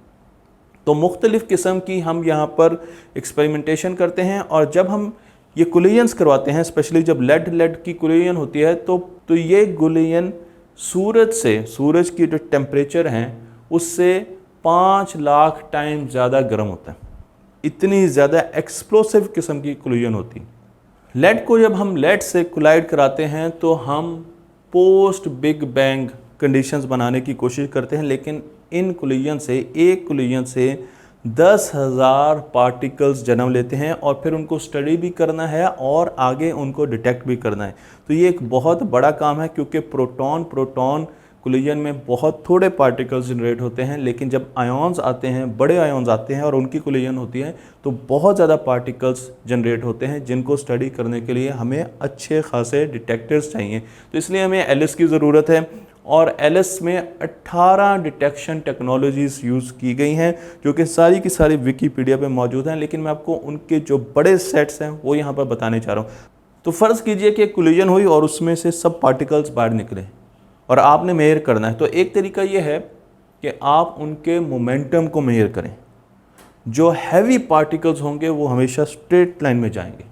तो मुख्तलिफ़ किस्म की हम यहाँ पर एक्सपेरिमेंटेशन करते हैं। और जब हम ये कोलिजन्स करवाते हैं, स्पेशली जब लेड की कोलिजन होती है, तो ये कोलिजन सूरज की जो टेम्परेचर हैं उससे 5 लाख टाइम ज़्यादा गर्म होता है। इतनी ज़्यादा एक्सप्लोसिव किस्म की कोलिजन होती है। लेड को जब हम लेड से कोलाइड कराते हैं तो हम पोस्ट बिग बैंग कंडीशंस बनाने की कोशिश करते हैं, लेकिन इन कोलिजन से, एक कोलिजन से 10,000 पार्टिकल्स जन्म लेते हैं और फिर उनको स्टडी भी करना है और आगे उनको डिटेक्ट भी करना है। तो ये एक बहुत बड़ा काम है, क्योंकि प्रोटॉन कोलिजन में बहुत थोड़े पार्टिकल्स जनरेट होते हैं, लेकिन जब आयन्स आते हैं, बड़े आयन्स आते हैं और उनकी कोलिजन होती है तो बहुत ज़्यादा पार्टिकल्स जनरेट होते हैं, जिनको स्टडी करने के लिए हमें अच्छे खासे डिटेक्टर्स चाहिए। तो इसलिए हमें एलिस की ज़रूरत है, और एलिस में 18 डिटेक्शन टेक्नोलॉजीज़ यूज़ की गई हैं, जो कि सारी की सारी विकीपीडिया पे मौजूद हैं। लेकिन मैं आपको उनके जो बड़े सेट्स हैं वो यहाँ पर बताने चाह रहा हूँ। तो फ़र्ज़ कीजिए कि कोलिजन हुई और उसमें से सब पार्टिकल्स बाहर निकले, और आपने मेजर करना है। तो एक तरीका ये है कि आप उनके मोमेंटम को मेजर करें। जो हैवी पार्टिकल्स होंगे वो हमेशा स्ट्रेट लाइन में जाएंगे,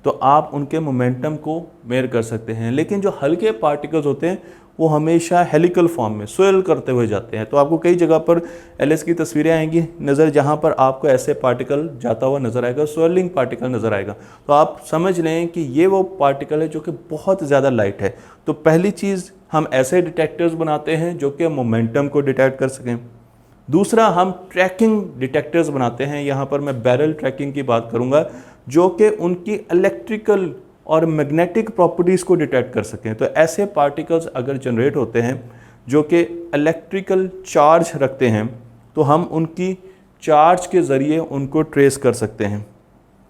तो आप उनके मोमेंटम को मेजर कर सकते हैं। लेकिन जो हल्के पार्टिकल्स होते हैं वो हमेशा हेलिकल फॉर्म में स्वेल करते हुए जाते हैं। तो आपको कई जगह पर एलएस की तस्वीरें आएंगी नज़र, जहाँ पर आपको ऐसे पार्टिकल जाता हुआ नज़र आएगा, स्वेलिंग पार्टिकल नज़र आएगा। तो आप समझ लें कि ये वो पार्टिकल है जो कि बहुत ज़्यादा लाइट है। तो पहली चीज़, हम ऐसे डिटेक्टर्स बनाते हैं जो कि मोमेंटम को डिटेक्ट कर सकें। दूसरा, हम ट्रैकिंग डिटेक्टर्स बनाते हैं। यहाँ पर मैं बैरल ट्रैकिंग की बात करूँगा, जो कि उनकी इलेक्ट्रिकल और मैग्नेटिक प्रॉपर्टीज़ को डिटेक्ट कर सकें। तो ऐसे पार्टिकल्स अगर जनरेट होते हैं जो कि इलेक्ट्रिकल चार्ज रखते हैं, तो हम उनकी चार्ज के ज़रिए उनको ट्रेस कर सकते हैं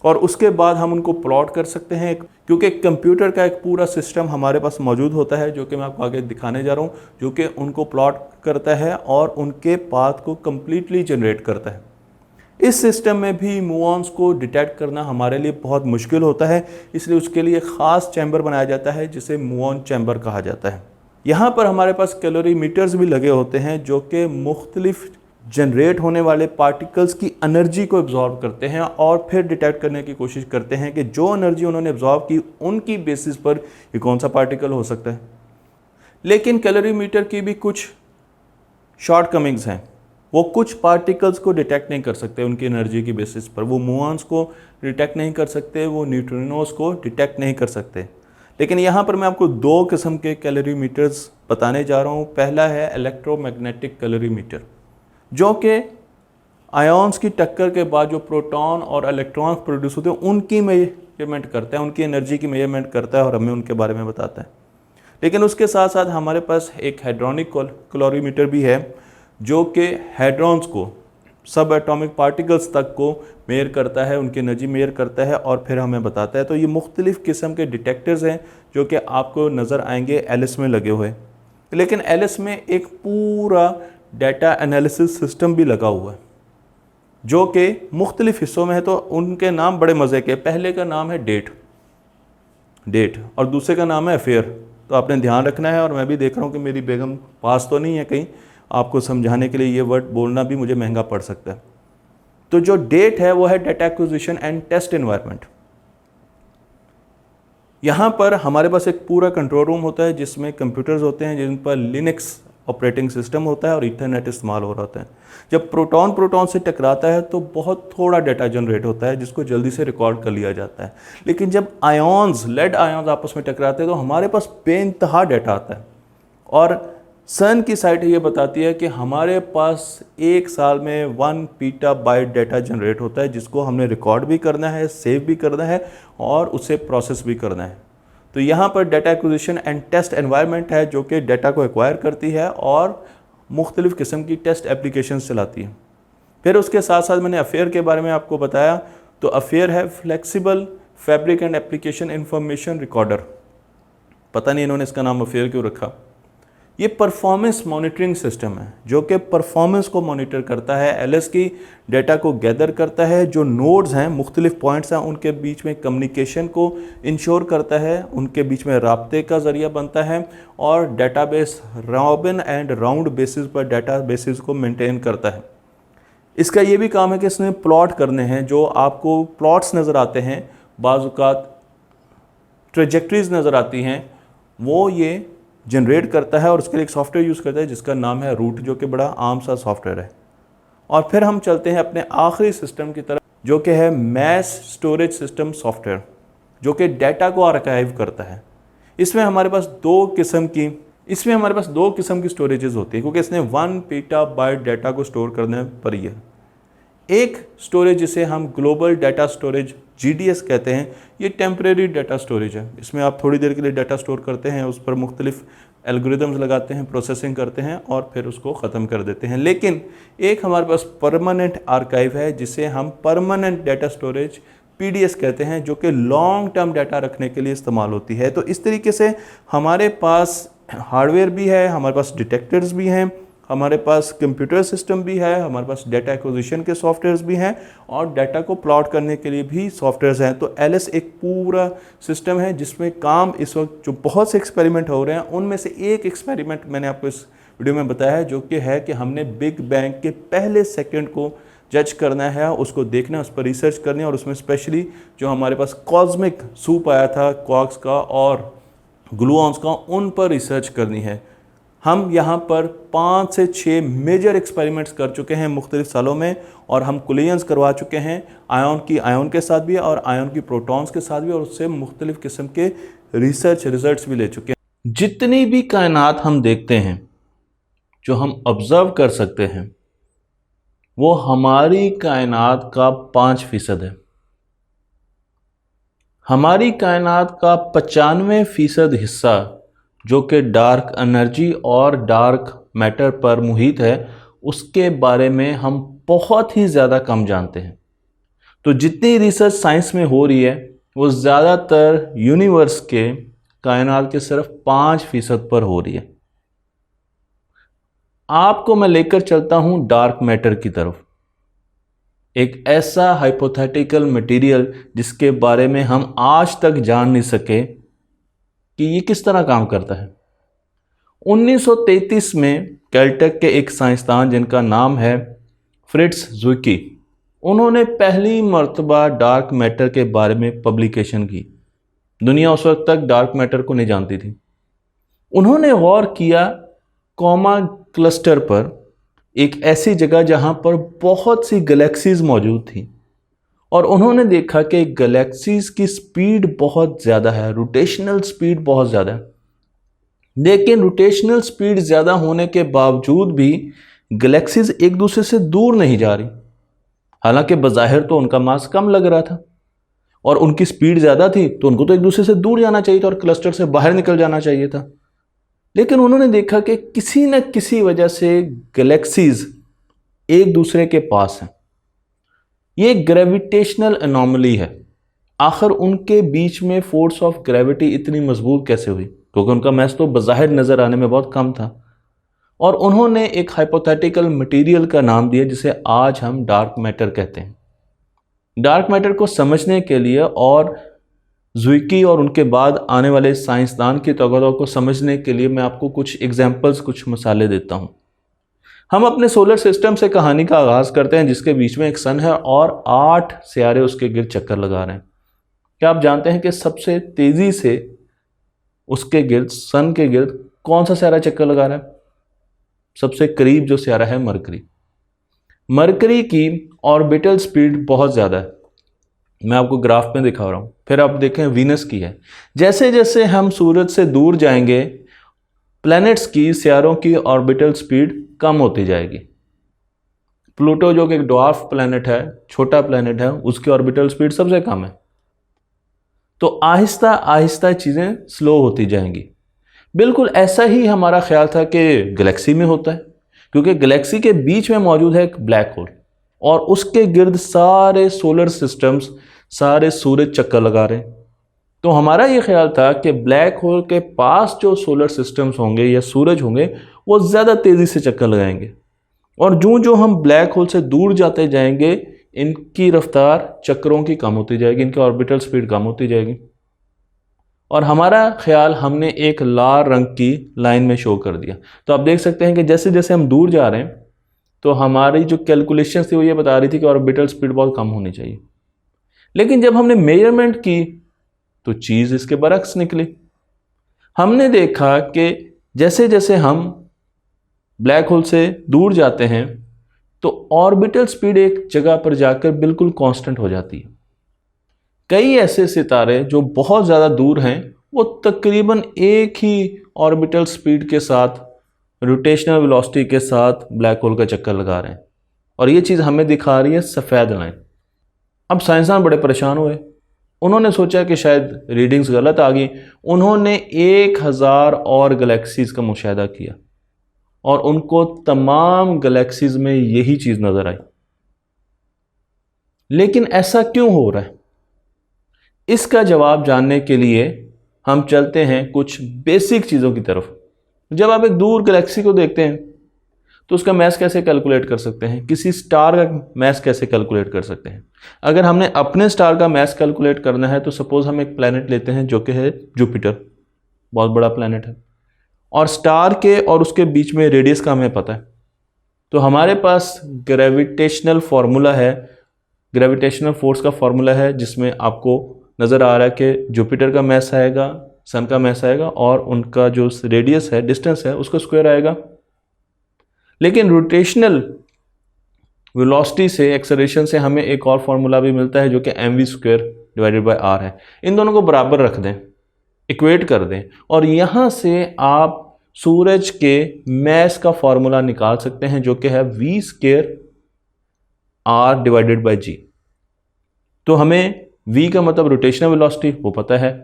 और उसके बाद हम उनको प्लॉट कर सकते हैं। क्योंकि कंप्यूटर का एक पूरा सिस्टम हमारे पास मौजूद होता है, जो कि मैं आपको आगे दिखाने जा रहा हूँ, जो कि उनको प्लॉट करता है और उनके पाथ को कम्प्लीटली जनरेट करता है। इस सिस्टम में भी मुऑन्स को डिटेक्ट करना हमारे लिए बहुत मुश्किल होता है, इसलिए उसके लिए ख़ास चैम्बर बनाया जाता है जिसे मुऑन चैम्बर कहा जाता है। यहाँ पर हमारे पास कैलोरीमीटर्स भी लगे होते हैं जो कि मुख्तलिफ जनरेट होने वाले पार्टिकल्स की एनर्जी को एब्जॉर्ब करते हैं और फिर डिटेक्ट करने की कोशिश करते हैं कि जो एनर्जी उन्होंने एब्जॉर्ब की उनकी बेसिस पर ये कौन सा पार्टिकल हो सकता है। लेकिन कैलोरीमीटर की भी कुछ शॉर्टकमिंग्स हैं। वो कुछ पार्टिकल्स को डिटेक्ट नहीं कर सकते उनकी एनर्जी की बेसिस पर। वो मुऑन्स को डिटेक्ट नहीं कर सकते, वो न्यूट्रिनोज को डिटेक्ट नहीं कर सकते। लेकिन यहाँ पर मैं आपको दो किस्म के कैलोरीमीटर्स बताने जा रहा हूँ। पहला है इलेक्ट्रोमैग्नेटिक कैलोरीमीटर, जो कि आयॉन्स की टक्कर के बाद जो प्रोटॉन और इलेक्ट्रॉन्स प्रोड्यूस होते हैं उनकी मेजरमेंट करता है, उनकी एनर्जी की मेजरमेंट करता है और हमें उनके बारे में बताता है। लेकिन उसके साथ साथ हमारे पास एक हाइड्रोनिक कैलोरीमीटर भी है, जो कि हाइड्रॉन्स को, सब एटॉमिक पार्टिकल्स तक को मेजर करता है, उनकी एनर्जी मेजर करता है और फिर हमें बताता है। तो ये मुख्तलिफ़ किस्म के डिटेक्टर्स हैं जो कि आपको नज़र आएंगे एलिस में लगे हुए। लेकिन एलिस में एक पूरा डाटा एनालिसिस सिस्टम भी लगा हुआ है जो कि मुख्तलिफ़ हिस्सों में है। तो उनके नाम बड़े मज़े के। पहले का नाम है डेट और दूसरे का नाम है अफेयर। तो आपने ध्यान रखना है, और मैं भी देख रहा हूँ कि मेरी बेगम पास तो नहीं है कहीं, आपको समझाने के लिए ये वर्ड बोलना भी मुझे महंगा पड़ सकता है। तो जो डेट है वो है data acquisition and test environment. यहाँ पर हमारे पास एक पूरा कंट्रोल रूम होता है जिसमें कंप्यूटर्स होते हैं जिन पर लिनक्स ऑपरेटिंग सिस्टम होता है और ईथरनेट इस्तेमाल हो रहा होता है। जब प्रोटॉन से टकराता है तो बहुत थोड़ा डाटा जनरेट होता है जिसको जल्दी से रिकॉर्ड कर लिया जाता है। लेकिन जब लेड आयॉन्स आपस में टकराते हैं तो हमारे पास बेइंतहा डाटा आता है। और सन की साइट ये बताती है कि हमारे पास एक साल में 1 पीटाबाइट डाटा जनरेट होता है, जिसको हमने रिकॉर्ड भी करना है, सेव भी करना है और उसे प्रोसेस भी करना है। तो यहाँ पर data acquisition and test environment है जो कि डाटा को एक्वायर करती है और मुख्तलिफ़ किस्म की टेस्ट एप्लीकेशंस चलाती है। फिर उसके साथ साथ मैंने अफेयर के बारे में आपको बताया। तो अफेयर है flexible fabric and application information recorder. पता नहीं इन्होंने इसका नाम अफेयर क्यों रखा। ये परफॉर्मेंस मॉनिटरिंग सिस्टम है जो कि परफॉर्मेंस को मॉनिटर करता है, एलएस की डाटा को गैदर करता है, जो नोड्स हैं, मुख्तलिफ पॉइंट्स हैं, उनके बीच में कम्युनिकेशन को इंश्योर करता है, उनके बीच में राब्ते का ज़रिया बनता है और database robin and round basis पर डाटा बेसिस को मेंटेन करता है। इसका ये भी काम है कि इसमें प्लॉट करने हैं। जो आपको प्लॉट्स नज़र आते हैं, बाज़-औक़ात ट्रेजेक्ट्रीज नज़र आती हैं, वो ये जनरेट करता है और उसके लिए एक सॉफ्टवेयर यूज़ करता है जिसका नाम है रूट, जो कि बड़ा आम सा सॉफ्टवेयर है। और फिर हम चलते हैं अपने आखिरी सिस्टम की तरफ जो कि है मैस स्टोरेज सिस्टम सॉफ्टवेयर, जो कि डाटा को आर्काइव करता है। इसमें हमारे पास दो किस्म की स्टोरेजेस होती है, क्योंकि इसने 1 पीटाबाइट डाटा को स्टोर करने पर ही है। एक स्टोरेज जिसे हम ग्लोबल डाटा स्टोरेज GDS कहते हैं, ये टेम्परेरी डाटा स्टोरेज है। इसमें आप थोड़ी देर के लिए डाटा स्टोर करते हैं, उस पर मुख्तलिफ एल्गोरिदम्स लगाते हैं, प्रोसेसिंग करते हैं और फिर उसको ख़त्म कर देते हैं। लेकिन एक हमारे पास परमानेंट आर्काइव है जिसे हम परमानेंट डाटा स्टोरेज PDS कहते हैं, जो कि लॉन्ग टर्म डाटा रखने के लिए इस्तेमाल होती है। तो इस तरीके से हमारे पास हार्डवेयर भी है, हमारे पास डिटेक्टर्स भी हैं, हमारे पास कंप्यूटर सिस्टम भी है, हमारे पास डेटा एक्विजिशन के सॉफ्टवेयर्स भी हैं और डाटा को प्लॉट करने के लिए भी सॉफ्टवेयर्स हैं। तो एलिस एक पूरा सिस्टम है जिसमें काम इस वक्त जो बहुत से एक्सपेरिमेंट हो रहे हैं उनमें से एक एक्सपेरिमेंट मैंने आपको इस वीडियो में बताया है, जो कि है कि हमने बिग बैंग के पहले सेकंड को जज करना है, उसको देखना है, उस पर रिसर्च करनी है और उसमें स्पेशली जो हमारे पास कॉस्मिक सूप आया था क्वार्क्स का और ग्लूऑन्स का, उन पर रिसर्च करनी है। हम यहाँ पर 5 से 6 मेजर एक्सपेरिमेंट्स कर चुके हैं मुख्तलिफ सालों में और हम कोलिजन्स करवा चुके हैं आयन के साथ भी और आयन की प्रोटॉन्स के साथ भी, और उससे मुख्तलिफ किस्म के रिसर्च रिजल्ट्स भी ले चुके हैं। जितनी भी कायनात हम देखते हैं, जो हम ऑब्जर्व कर सकते हैं, वो हमारी कायनात का 5% है। हमारी कायनात का 95% हिस्सा जो कि डार्क एनर्जी और डार्क मैटर पर मुहित है, उसके बारे में हम बहुत ही ज़्यादा कम जानते हैं। तो जितनी रिसर्च साइंस में हो रही है वो ज़्यादातर यूनिवर्स के कायनात के सिर्फ 5% पर हो रही है। आपको मैं लेकर चलता हूं डार्क मैटर की तरफ, एक ऐसा हाइपोथेटिकल मटेरियल जिसके बारे में हम आज तक जान नहीं सके कि ये किस तरह काम करता है। 1933 में कैलटेक के एक साइंसदान जिनका नाम है फ्रिट्ज ज़ुइकी, उन्होंने पहली मर्तबा डार्क मैटर के बारे में पब्लिकेशन की। दुनिया उस वक्त तक डार्क मैटर को नहीं जानती थी। उन्होंने गौर किया कॉमा क्लस्टर पर, एक ऐसी जगह जहां पर बहुत सी गैलेक्सीज मौजूद थी, और उन्होंने देखा कि गैलेक्सीज की स्पीड बहुत ज़्यादा है, रोटेशनल स्पीड बहुत ज़्यादा है। लेकिन रोटेशनल स्पीड ज़्यादा होने के बावजूद भी गैलेक्सीज एक दूसरे से दूर नहीं जा रही। हालांकि बज़ाहिर तो उनका मास कम लग रहा था और उनकी स्पीड ज़्यादा थी, तो उनको तो एक दूसरे से दूर जाना चाहिए था और क्लस्टर से बाहर निकल जाना चाहिए था। लेकिन उन्होंने देखा कि किसी न किसी वजह से गैलेक्सीज एक दूसरे के पास हैं। ये ग्रेविटेशनल एनॉमली है। आखिर उनके बीच में फोर्स ऑफ ग्रेविटी इतनी मजबूत कैसे हुई? क्योंकि उनका मैस तो बज़ाहिर नज़र आने में बहुत कम था। और उन्होंने एक हाइपोथेटिकल मटेरियल का नाम दिया जिसे आज हम डार्क मैटर कहते हैं। डार्क मैटर को समझने के लिए और ज़ुइकी और उनके बाद आने वाले साइंसदान की तौक़्क़ात को समझने के लिए मैं आपको कुछ एग्जाम्पल्स, कुछ मिसालें देता हूँ। हम अपने सोलर सिस्टम से कहानी का आगाज़ करते हैं जिसके बीच में एक सन है और 8 सियारे उसके गिर्द चक्कर लगा रहे हैं। क्या आप जानते हैं कि सबसे तेज़ी से उसके गिर्द, सन के गिर्द कौन सा सियारा चक्कर लगा रहा है? सबसे करीब जो सियारा है मरकरी। मरकरी की ऑर्बिटल स्पीड बहुत ज़्यादा है, मैं आपको ग्राफ में दिखा रहा हूँ। फिर आप देखें वीनस की है। जैसे जैसे हम सूरज से दूर जाएंगे, प्लैनेट्स की, सियारों की ऑर्बिटल स्पीड कम होती जाएगी। प्लूटो जो कि एक ड्वार्फ प्लैनेट है, छोटा प्लैनेट है, उसकी ऑर्बिटल स्पीड सबसे कम है। तो आहिस्ता आहिस्ता चीज़ें स्लो होती जाएंगी। बिल्कुल ऐसा ही हमारा ख्याल था कि गैलेक्सी में होता है, क्योंकि गैलेक्सी के बीच में मौजूद है एक ब्लैक होल और उसके गिर्द सारे सोलर सिस्टम्स, सारे सूरज चक्कर लगा रहे हैं। तो हमारा ये ख्याल था कि ब्लैक होल के पास जो सोलर सिस्टम्स होंगे या सूरज होंगे वो ज़्यादा तेज़ी से चक्कर लगाएंगे, और जो हम ब्लैक होल से दूर जाते जाएंगे इनकी रफ्तार चक्रों की कम होती जाएगी, इनकी ऑर्बिटल स्पीड कम होती जाएगी। और हमारा ख्याल हमने एक लाल रंग की लाइन में शो कर दिया। तो आप देख सकते हैं कि जैसे जैसे हम दूर जा रहे हैं तो हमारी जो कैलकुलेशन थी वो ये बता रही थी कि ऑर्बिटल स्पीड बहुत कम होनी चाहिए। लेकिन जब हमने मेजरमेंट की तो चीज़ इसके बरक्स निकली। हमने देखा कि जैसे जैसे हम ब्लैक होल से दूर जाते हैं तो ऑर्बिटल स्पीड एक जगह पर जाकर बिल्कुल कांस्टेंट हो जाती है। कई ऐसे सितारे जो बहुत ज़्यादा दूर हैं वो तकरीबन एक ही ऑर्बिटल स्पीड के साथ, रोटेशनल वेलोसिटी के साथ ब्लैक होल का चक्कर लगा रहे हैं, और ये चीज़ हमें दिखा रही है सफ़ेद लाइन। अब साइंसदान बड़े परेशान हुए। उन्होंने सोचा कि शायद रीडिंग्स गलत आ गई। उन्होंने 1000 और गैलेक्सीज़ का मुशाहिदा किया और उनको तमाम गैलेक्सीज़ में यही चीज़ नज़र आई। लेकिन ऐसा क्यों हो रहा है? इसका जवाब जानने के लिए हम चलते हैं कुछ बेसिक चीज़ों की तरफ। जब आप एक दूर गैलेक्सी को देखते हैं तो उसका मैस कैसे कैलकुलेट कर सकते हैं, किसी स्टार का मैस कैसे कैलकुलेट कर सकते हैं। अगर हमने अपने स्टार का मैस कैलकुलेट करना है तो सपोज हम एक प्लैनेट लेते हैं जो कि है जुपिटर, बहुत बड़ा प्लैनेट है, और स्टार के और उसके बीच में रेडियस का हमें पता है। तो हमारे पास ग्रेविटेशनल फॉर्मूला है, ग्रेविटेशनल फोर्स का फॉर्मूला है, जिसमें आपको नज़र आ रहा है कि जुपिटर का मैस आएगा, सन का मैस आएगा और उनका जो रेडियस है, डिस्टेंस है, उसका स्क्वायर आएगा। लेकिन रोटेशनल वेलोसिटी से, एक्सेलरेशन से हमें एक और फॉर्मूला भी मिलता है जो कि mv² डिवाइडेड बाय r है। इन दोनों को बराबर रख दें, इक्वेट कर दें, और यहाँ से आप सूरज के मैस का फॉर्मूला निकाल सकते हैं जो कि है v² r divided by g। तो हमें v का मतलब रोटेशनल वेलोसिटी वो पता है,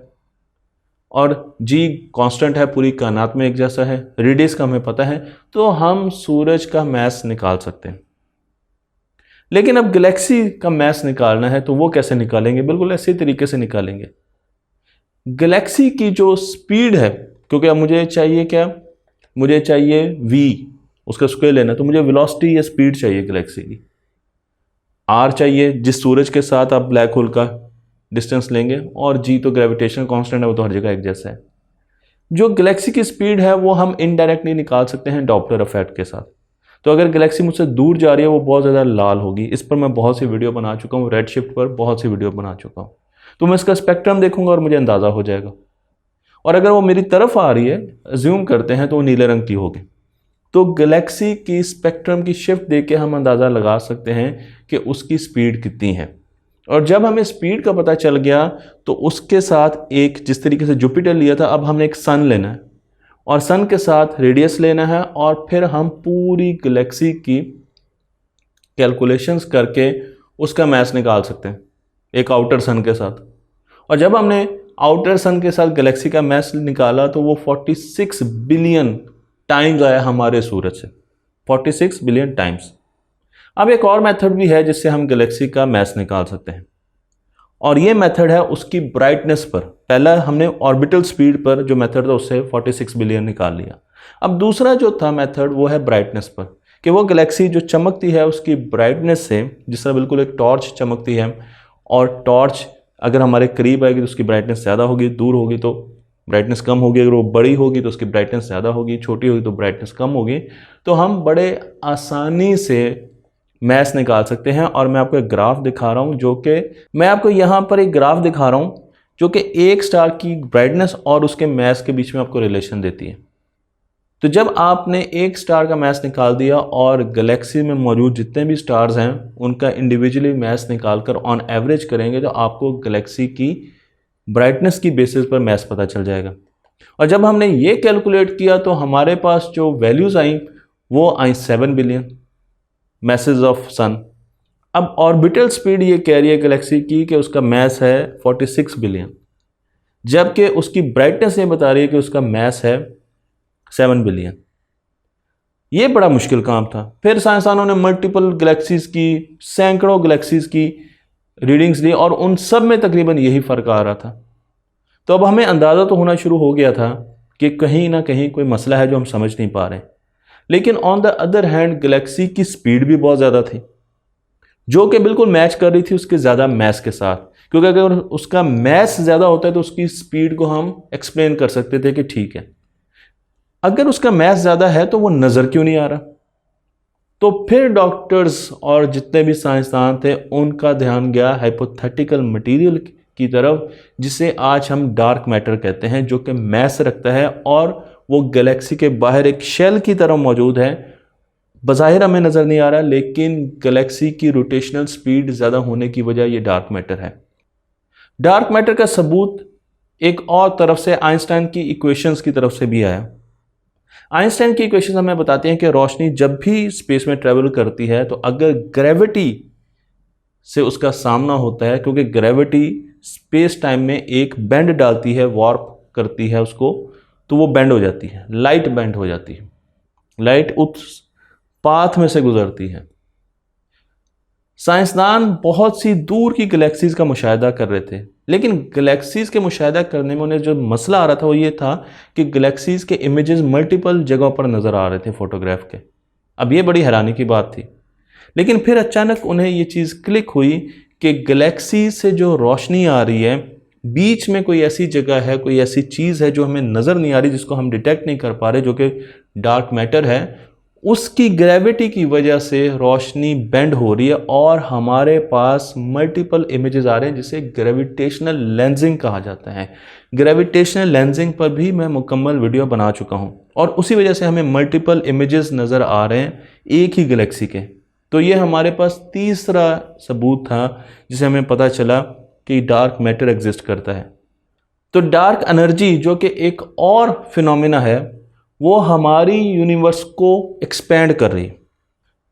और g कांस्टेंट है, पूरी कायनात में एक जैसा है, रेडियस का हमें पता है, तो हम सूरज का मैस निकाल सकते हैं। लेकिन अब गैलेक्सी का मैस निकालना है तो वो कैसे निकालेंगे, बिल्कुल ऐसे तरीके से निकालेंगे। गैलेक्सी की जो स्पीड है, क्योंकि अब मुझे चाहिए क्या, मुझे चाहिए v, उसका स्क्वायर लेना, तो मुझे वेलोसिटी या स्पीड चाहिए गैलेक्सी की, r चाहिए जिस सूरज के साथ आप ब्लैक होल का डिस्टेंस लेंगे, और g तो ग्रेविटेशन कांस्टेंट है, वो तो हर जगह एक जैसा है। जो गैलेक्सी की स्पीड है वो हम इनडायरेक्टली निकाल सकते हैं डॉपलर इफेक्ट के साथ। तो अगर गैलेक्सी मुझसे दूर जा रही है वो बहुत ज़्यादा लाल होगी, इस पर मैं बहुत सी वीडियो बना चुका हूँ, रेड शिफ्ट पर बहुत सी वीडियो बना चुका हूँ। तो मैं इसका स्पेक्ट्रम देखूंगा और मुझे अंदाज़ा हो जाएगा, और अगर वो मेरी तरफ आ रही है, अज्यूम करते हैं, तो वो नीले रंग की होगी। तो गैलेक्सी की स्पेक्ट्रम की शिफ्ट देख के हम अंदाज़ा लगा सकते हैं कि उसकी स्पीड कितनी है। और जब हमें स्पीड का पता चल गया तो उसके साथ एक, जिस तरीके से जुपिटर लिया था, अब हमने एक सन लेना है और सन के साथ रेडियस लेना है, और फिर हम पूरी गैलेक्सी की कैलकुलेशंस करके उसका मैस निकाल सकते हैं एक आउटर सन के साथ। और जब हमने आउटर सन के साथ गैलेक्सी का मैस निकाला तो वो 46 बिलियन टाइम्स आया हमारे सूरज से, 46 बिलियन टाइम्स। अब एक और मेथड भी है जिससे हम गैलेक्सी का मैस निकाल सकते हैं, और ये मेथड है उसकी ब्राइटनेस पर। पहला हमने ऑर्बिटल स्पीड पर जो मेथड था उससे 46 बिलियन निकाल लिया। अब दूसरा जो था मेथड वो है ब्राइटनेस पर, कि वो गैलेक्सी जो चमकती है उसकी ब्राइटनेस से, जिस तरह बिल्कुल एक टॉर्च चमकती है, और टॉर्च अगर हमारे करीब आएगी तो उसकी ब्राइटनेस ज़्यादा होगी, दूर होगी तो ब्राइटनेस कम होगी, अगर वो बड़ी होगी तो उसकी ब्राइटनेस ज़्यादा होगी, छोटी होगी तो ब्राइटनेस कम होगी। तो हम बड़े आसानी से मैस निकाल सकते हैं। और मैं आपको एक ग्राफ दिखा रहा हूं, जो कि मैं आपको यहां पर एक ग्राफ दिखा रहा हूं जो कि एक स्टार की ब्राइटनेस और उसके मैस के बीच में आपको रिलेशन देती है। तो जब आपने एक स्टार का मैस निकाल दिया और गैलेक्सी में मौजूद जितने भी स्टार्स हैं उनका इंडिविजुअली मैस निकालकर ऑन एवरेज करेंगे तो आपको गैलेक्सी की ब्राइटनेस की बेसिस पर मैस पता चल जाएगा। और जब हमने ये कैलकुलेट किया तो हमारे पास जो वैल्यूज़ आई वो आई 7 बिलियन मैसेज ऑफ सन। अब ऑर्बिटल स्पीड ये कह रही है गैलेक्सी की कि उसका मैस है 46 बिलियन, जबकि उसकी ब्राइटनेस ये बता रही है कि उसका मैस है 7 बिलियन। ये बड़ा मुश्किल काम था। फिर साइंसदानों ने मल्टीपल गैलेक्सीज की, सैकड़ों गैलेक्सीज की रीडिंग्स ली और उन सब में तकरीबन यही फ़र्क आ रहा था। तो अब हमें अंदाज़ा तो होना शुरू हो गया था कि कहीं ना कहीं कोई मसला है जो हम समझ नहीं पा रहे। लेकिन on the other hand Galaxy की स्पीड भी बहुत ज़्यादा थी, जो कि बिल्कुल मैच कर रही थी उसके ज़्यादा मैस के साथ, क्योंकि अगर उसका मैस ज़्यादा होता है तो उसकी स्पीड को हम एक्सप्लेन कर सकते थे कि ठीक है, अगर उसका मैस ज़्यादा है तो वो नज़र क्यों नहीं आ रहा। तो फिर डॉक्टर्स और जितने भी साइंसदान थे उनका ध्यान गया हाइपोथेटिकल मटेरियल की तरफ, जिसे आज हम डार्क मैटर कहते हैं, जो कि मैस रखता है और वो गैलेक्सी के बाहर एक शेल की तरह मौजूद है। बज़ाहिर हमें नज़र नहीं आ रहा, लेकिन गैलेक्सी की रोटेशनल स्पीड ज़्यादा होने की वजह ये डार्क मैटर है। डार्क मैटर का सबूत एक और तरफ से आइंस्टाइन की इक्वेशंस की तरफ से भी आया। आइंस्टाइन की इक्वेशंस हमें बताती हैं कि रोशनी जब भी स्पेस में ट्रेवल करती है तो अगर ग्रेविटी से उसका सामना होता है, क्योंकि ग्रेविटी स्पेस टाइम में एक बेंड डालती है, वार्प करती है उसको, तो वो बेंड हो जाती है, लाइट बेंड हो जाती है, लाइट उस पाथ में से गुजरती है। साइंसदान बहुत सी दूर की गैलेक्सीज का मुशाहिदा कर रहे थे, लेकिन गैलेक्सीज के मुशाहिदा करने में उन्हें जो मसला आ रहा था वो ये था कि गैलेक्सीज के इमेजेस मल्टीपल जगहों पर नज़र आ रहे थे फोटोग्राफ के। अब ये बड़ी हैरानी की बात थी। लेकिन फिर अचानक उन्हें ये चीज़ क्लिक हुई कि गैलेक्सी से जो रोशनी आ रही है, बीच में कोई ऐसी जगह है, कोई ऐसी चीज़ है जो हमें नज़र नहीं आ रही, जिसको हम डिटेक्ट नहीं कर पा रहे, जो कि डार्क मैटर है। उसकी ग्रेविटी की वजह से रोशनी बेंड हो रही है और हमारे पास मल्टीपल इमेजेस आ रहे हैं, जिसे ग्रेविटेशनल लेंसिंग कहा जाता है। ग्रेविटेशनल लेंसिंग पर भी मैं मुकम्मल वीडियो बना चुका हूं और उसी वजह से हमें मल्टीपल इमेजेस नज़र आ रहे हैं एक ही गैलेक्सी के। तो ये हमारे पास तीसरा सबूत था जिसे हमें पता चला कि डार्क मैटर एग्जिस्ट करता है। तो डार्क एनर्जी जो कि एक और फिनोमिना है, वो हमारी यूनिवर्स को एक्सपेंड कर रही है।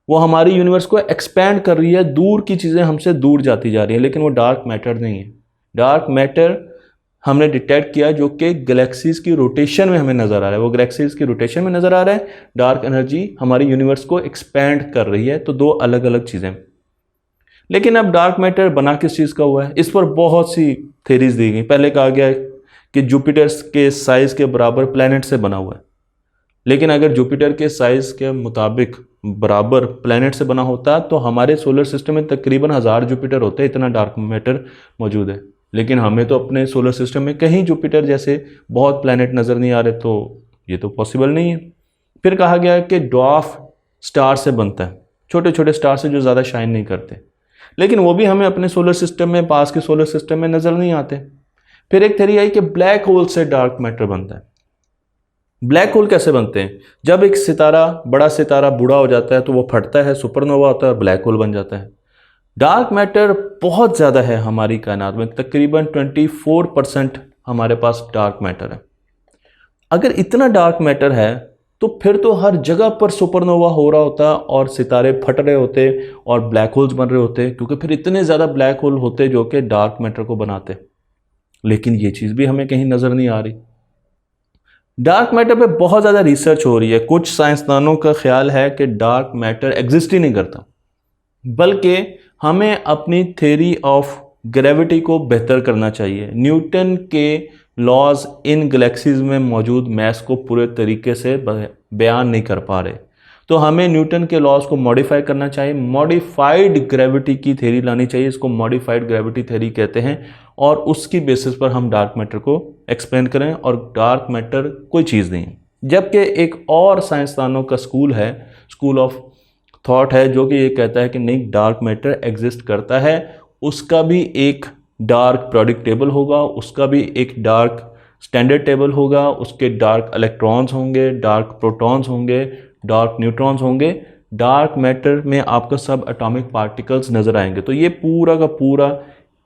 वो हमारी यूनिवर्स को एक्सपेंड कर रही है, दूर की चीज़ें हमसे दूर जाती जा रही हैं, लेकिन वो डार्क मैटर नहीं है। डार्क मैटर हमने डिटेक्ट किया जो कि गैलेक्सीज की रोटेशन में हमें नज़र आ रहा है, वो गैलेक्सीज की रोटेशन में नज़र आ रहा है। डार्क एनर्जी हमारी यूनिवर्स को एक्सपेंड कर रही है। तो दो अलग अलग चीज़ें। लेकिन अब डार्क मैटर बना किस चीज़ का हुआ है, इस पर बहुत सी थेरीज दी गई। पहले कहा गया कि जुपिटर के साइज के बराबर प्लैनेट से बना हुआ है, लेकिन अगर जुपिटर के साइज के मुताबिक बराबर प्लैनेट से बना होता तो हमारे सोलर सिस्टम में तकरीबन 1000 जुपिटर होते, इतना डार्क मैटर मौजूद है। लेकिन हमें तो अपने सोलर सिस्टम में कहीं जुपिटर जैसे बहुत प्लैनेट नज़र नहीं आ रहे, तो ये तो पॉसिबल नहीं है। फिर कहा गया कि ड्वार्फ स्टार से बनता है, छोटे छोटे स्टार से जो ज़्यादा शाइन नहीं करते, लेकिन वो भी हमें अपने सोलर सिस्टम में, पास के सोलर सिस्टम में नज़र नहीं आते। फिर एक थ्योरी आई कि ब्लैक होल से डार्क मैटर बनता है। ब्लैक होल कैसे बनते हैं? जब एक सितारा, बड़ा सितारा बूढ़ा हो जाता है तो वो फटता है, सुपरनोवा होता है और ब्लैक होल बन जाता है। डार्क मैटर बहुत ज़्यादा है हमारी कायनात में, तकरीबन 24% हमारे पास डार्क मैटर है। अगर इतना डार्क मैटर है तो फिर तो हर जगह पर सुपरनोवा हो रहा होता और सितारे फट रहे होते और ब्लैक होल्स बन रहे होते, क्योंकि फिर इतने ज़्यादा ब्लैक होल होते जो कि डार्क मैटर को बनाते। लेकिन ये चीज़ भी हमें कहीं नज़र नहीं आ रही। डार्क मैटर पे बहुत ज़्यादा रिसर्च हो रही है। कुछ साइंसदानों का ख्याल है कि डार्क मैटर एग्जिस्ट ही नहीं करता, बल्कि हमें अपनी थ्योरी ऑफ ग्रेविटी को बेहतर करना चाहिए। न्यूटन के लॉज इन गैलेक्सीज में मौजूद मैस को पूरे तरीके से बयान नहीं कर पा रहे, तो हमें न्यूटन के लॉज को मॉडिफाई करना चाहिए। मॉडिफाइड ग्रेविटी की थ्योरी लानी चाहिए, इसको मॉडिफाइड ग्रेविटी थ्योरी कहते हैं, और उसकी बेसिस पर हम डार्क मैटर को एक्सप्लेन करें। और डार्क मैटर कोई चीज़ नहीं है। जबकि एक और साइंसदानों का स्कूल है, स्कूल ऑफ थॉट है, जो कि ये कहता है कि नहीं, डार्क मैटर एग्जिस्ट करता है। उसका भी एक डार्क प्रोडिक्ट टेबल होगा, उसका भी एक डार्क स्टैंडर्ड टेबल होगा, उसके डार्क इलेक्ट्रॉन्स होंगे, डार्क प्रोटॉन्स होंगे, डार्क न्यूट्रॉन्स होंगे। डार्क मैटर में आपको सब एटॉमिक पार्टिकल्स नज़र आएंगे। तो ये पूरा का पूरा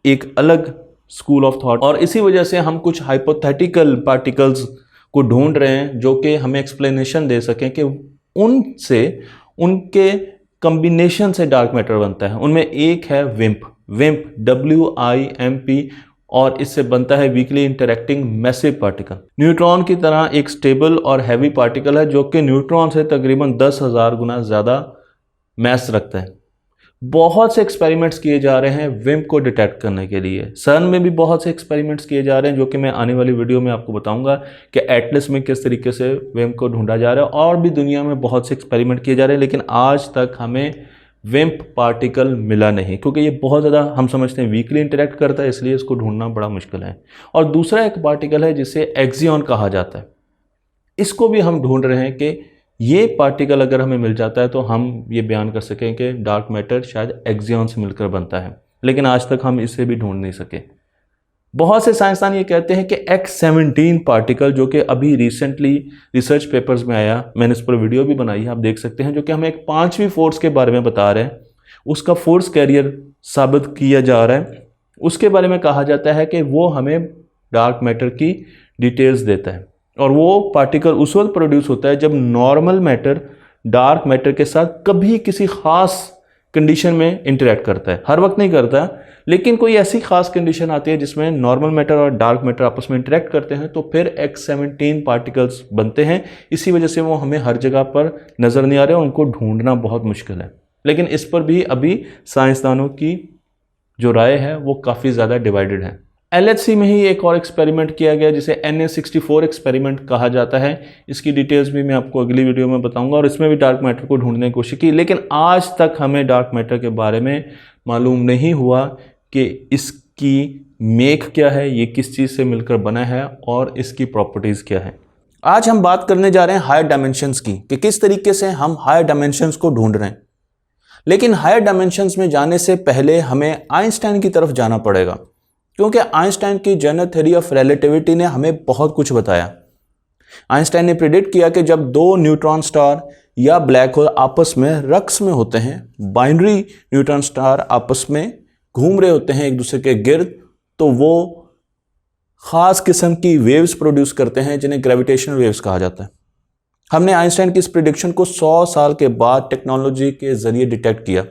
एक अलग स्कूल ऑफ थॉट, और इसी वजह से हम कुछ हाइपोथेटिकल पार्टिकल्स को ढूंढ रहे हैं जो कि हमें एक्सप्लेनेशन दे सकें कि उनसे, उनके कॉम्बिनेशन से डार्क मैटर बनता है। उनमें एक है विम्प, WIMP, और इससे बनता है weekly interacting massive particle. Neutron की तरह एक स्टेबल और हैवी पार्टिकल है जो कि न्यूट्रॉन से तकरीबन 10,000 गुना ज़्यादा मैस रखता है। बहुत से एक्सपेरिमेंट्स किए जा रहे हैं विम्प को डिटेक्ट करने के लिए। सन में भी बहुत से एक्सपेरिमेंट्स किए जा रहे हैं, जो कि मैं आने वाली वीडियो में आपको बताऊंगा कि एटलस में किस तरीके से विम्प को ढूंढा जा रहा है। और भी दुनिया में बहुत से एक्सपेरिमेंट किए जा रहे हैं, लेकिन आज तक हमें विम्प पार्टिकल मिला नहीं, क्योंकि ये बहुत ज़्यादा, हम समझते हैं, वीकली इंटरेक्ट करता है, इसलिए इसको ढूंढना बड़ा मुश्किल है। और दूसरा एक पार्टिकल है जिसे एक्सियन कहा जाता है। इसको भी हम ढूंढ रहे हैं कि ये पार्टिकल अगर हमें मिल जाता है तो हम ये बयान कर सकें कि डार्क मैटर शायद एक्सियन से मिलकर बनता है, लेकिन आज तक हम इसे भी ढूंढ नहीं सके। बहुत से साइंसदान ये कहते हैं कि X17 पार्टिकल, जो कि अभी रिसेंटली रिसर्च पेपर्स में आया, मैंने इस पर वीडियो भी बनाई है, आप देख सकते हैं, जो कि हमें एक 5वीं फोर्स के बारे में बता रहे हैं, उसका फोर्स कैरियर साबित किया जा रहा है। उसके बारे में कहा जाता है कि वो हमें डार्क मैटर की डिटेल्स देता है, और वो पार्टिकल उस वक्त प्रोड्यूस होता है जब नॉर्मल मैटर डार्क मैटर के साथ कभी किसी खास कंडीशन में इंटरेक्ट करता है। हर वक्त नहीं करता, लेकिन कोई ऐसी खास कंडीशन आती है जिसमें नॉर्मल मैटर और डार्क मैटर आपस में इंटरेक्ट करते हैं, तो फिर X17 पार्टिकल्स बनते हैं। इसी वजह से वो हमें हर जगह पर नज़र नहीं आ रहे, उनको ढूंढना बहुत मुश्किल है। लेकिन इस पर भी अभी साइंसदानों की जो राय है वो काफ़ी ज़्यादा डिवाइडेड है। LHC में ही एक और एक्सपेरिमेंट किया गया जिसे Na64 एक्सपेरिमेंट कहा जाता है। इसकी डिटेल्स भी मैं आपको अगली वीडियो में बताऊंगा और इसमें भी डार्क मैटर को ढूंढने की कोशिश की, लेकिन आज तक हमें डार्क मैटर के बारे में मालूम नहीं हुआ कि इसकी मेक क्या है, ये किस चीज़ से मिलकर बना है और इसकी प्रॉपर्टीज़ क्या है। आज हम बात करने जा रहे हैं हायर डायमेंशंस की, कि किस तरीके से हम हायर डायमेंशंस को ढूंढ रहे हैं। लेकिन हायर डायमेंशंस में जाने से पहले हमें आइंस्टाइन की तरफ जाना पड़ेगा, क्योंकि आइंस्टाइन की जनरल थ्योरी ऑफ रिलेटिविटी ने हमें बहुत कुछ बताया। आइंस्टाइन ने प्रिडिक्ट किया कि जब दो न्यूट्रॉन स्टार या ब्लैक होल आपस में रक्स में होते हैं, बाइनरी न्यूट्रॉन स्टार आपस में घूम रहे होते हैं एक दूसरे के गिर्द, तो वो खास किस्म की वेव्स प्रोड्यूस करते हैं जिन्हें ग्रेविटेशनल वेव्स कहा जाता है। हमने आइंस्टाइन की इस प्रिडिक्शन को 100 साल के बाद टेक्नोलॉजी के जरिए डिटेक्ट किया।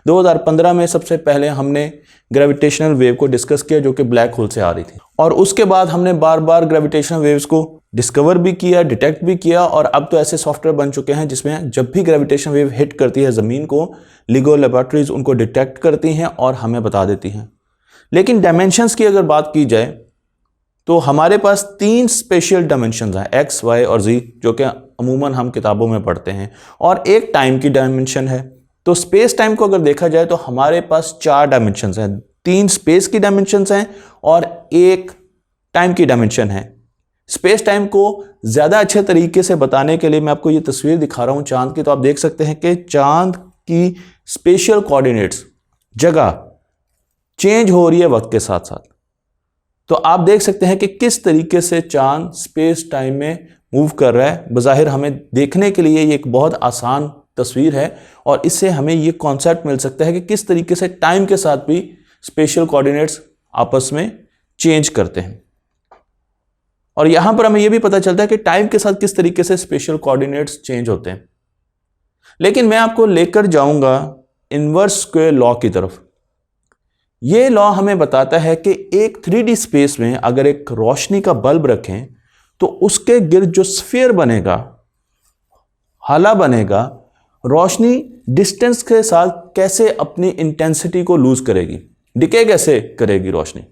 2015 में सबसे पहले हमने ग्रेविटेशनल वेव को डिस्कस किया जो कि ब्लैक होल से आ रही थी, और उसके बाद हमने बार बार ग्रेविटेशनल वेव्स को डिस्कवर भी किया, डिटेक्ट भी किया, और अब तो ऐसे सॉफ्टवेयर बन चुके हैं जिसमें जब भी ग्रेविटेशनल वेव हिट करती है ज़मीन को, लिगो लैबोरेटरीज उनको डिटेक्ट करती हैं और हमें बता देती हैं। लेकिन डायमेंशंस की अगर बात की जाए तो हमारे पास 3 स्पेशल डायमेंशंस हैं, एक्स, वाई और जी, जो कि अमूमन हम किताबों में पढ़ते हैं, और एक टाइम की डायमेंशन है। तो स्पेस टाइम को अगर देखा जाए तो हमारे पास 4 डायमेंशंस हैं, 3 स्पेस की डायमेंशंस हैं और एक टाइम की डायमेंशन है। स्पेस टाइम को ज़्यादा अच्छे तरीके से बताने के लिए मैं आपको ये तस्वीर दिखा रहा हूँ चांद की। तो आप देख सकते हैं कि चांद की स्पेशल कोऑर्डिनेट्स, जगह चेंज हो रही है वक्त के साथ साथ। तो आप देख सकते हैं कि किस तरीके से चांद स्पेस टाइम में मूव कर रहा है। बज़ाहिर हमें देखने के लिए ये एक बहुत आसान तस्वीर है और इससे हमें ये कॉन्सेप्ट मिल सकता है कि किस तरीके से टाइम के साथ भी स्पेशल कोऑर्डिनेट्स आपस में चेंज करते हैं। और यहां पर हमें यह भी पता चलता है कि टाइम के साथ किस तरीके से स्पेशल कोऑर्डिनेट्स चेंज होते हैं। लेकिन मैं आपको लेकर जाऊंगा इनवर्स स्क्वायर लॉ की तरफ। ये लॉ हमें बताता है कि एक 3D स्पेस में अगर एक रोशनी का बल्ब रखें तो उसके गिर्द जो स्फीयर बनेगा, हाला बनेगा, रोशनी डिस्टेंस के साथ कैसे अपनी इंटेंसिटी को लूज करेगी, डिके कैसे करेगी रोशनी।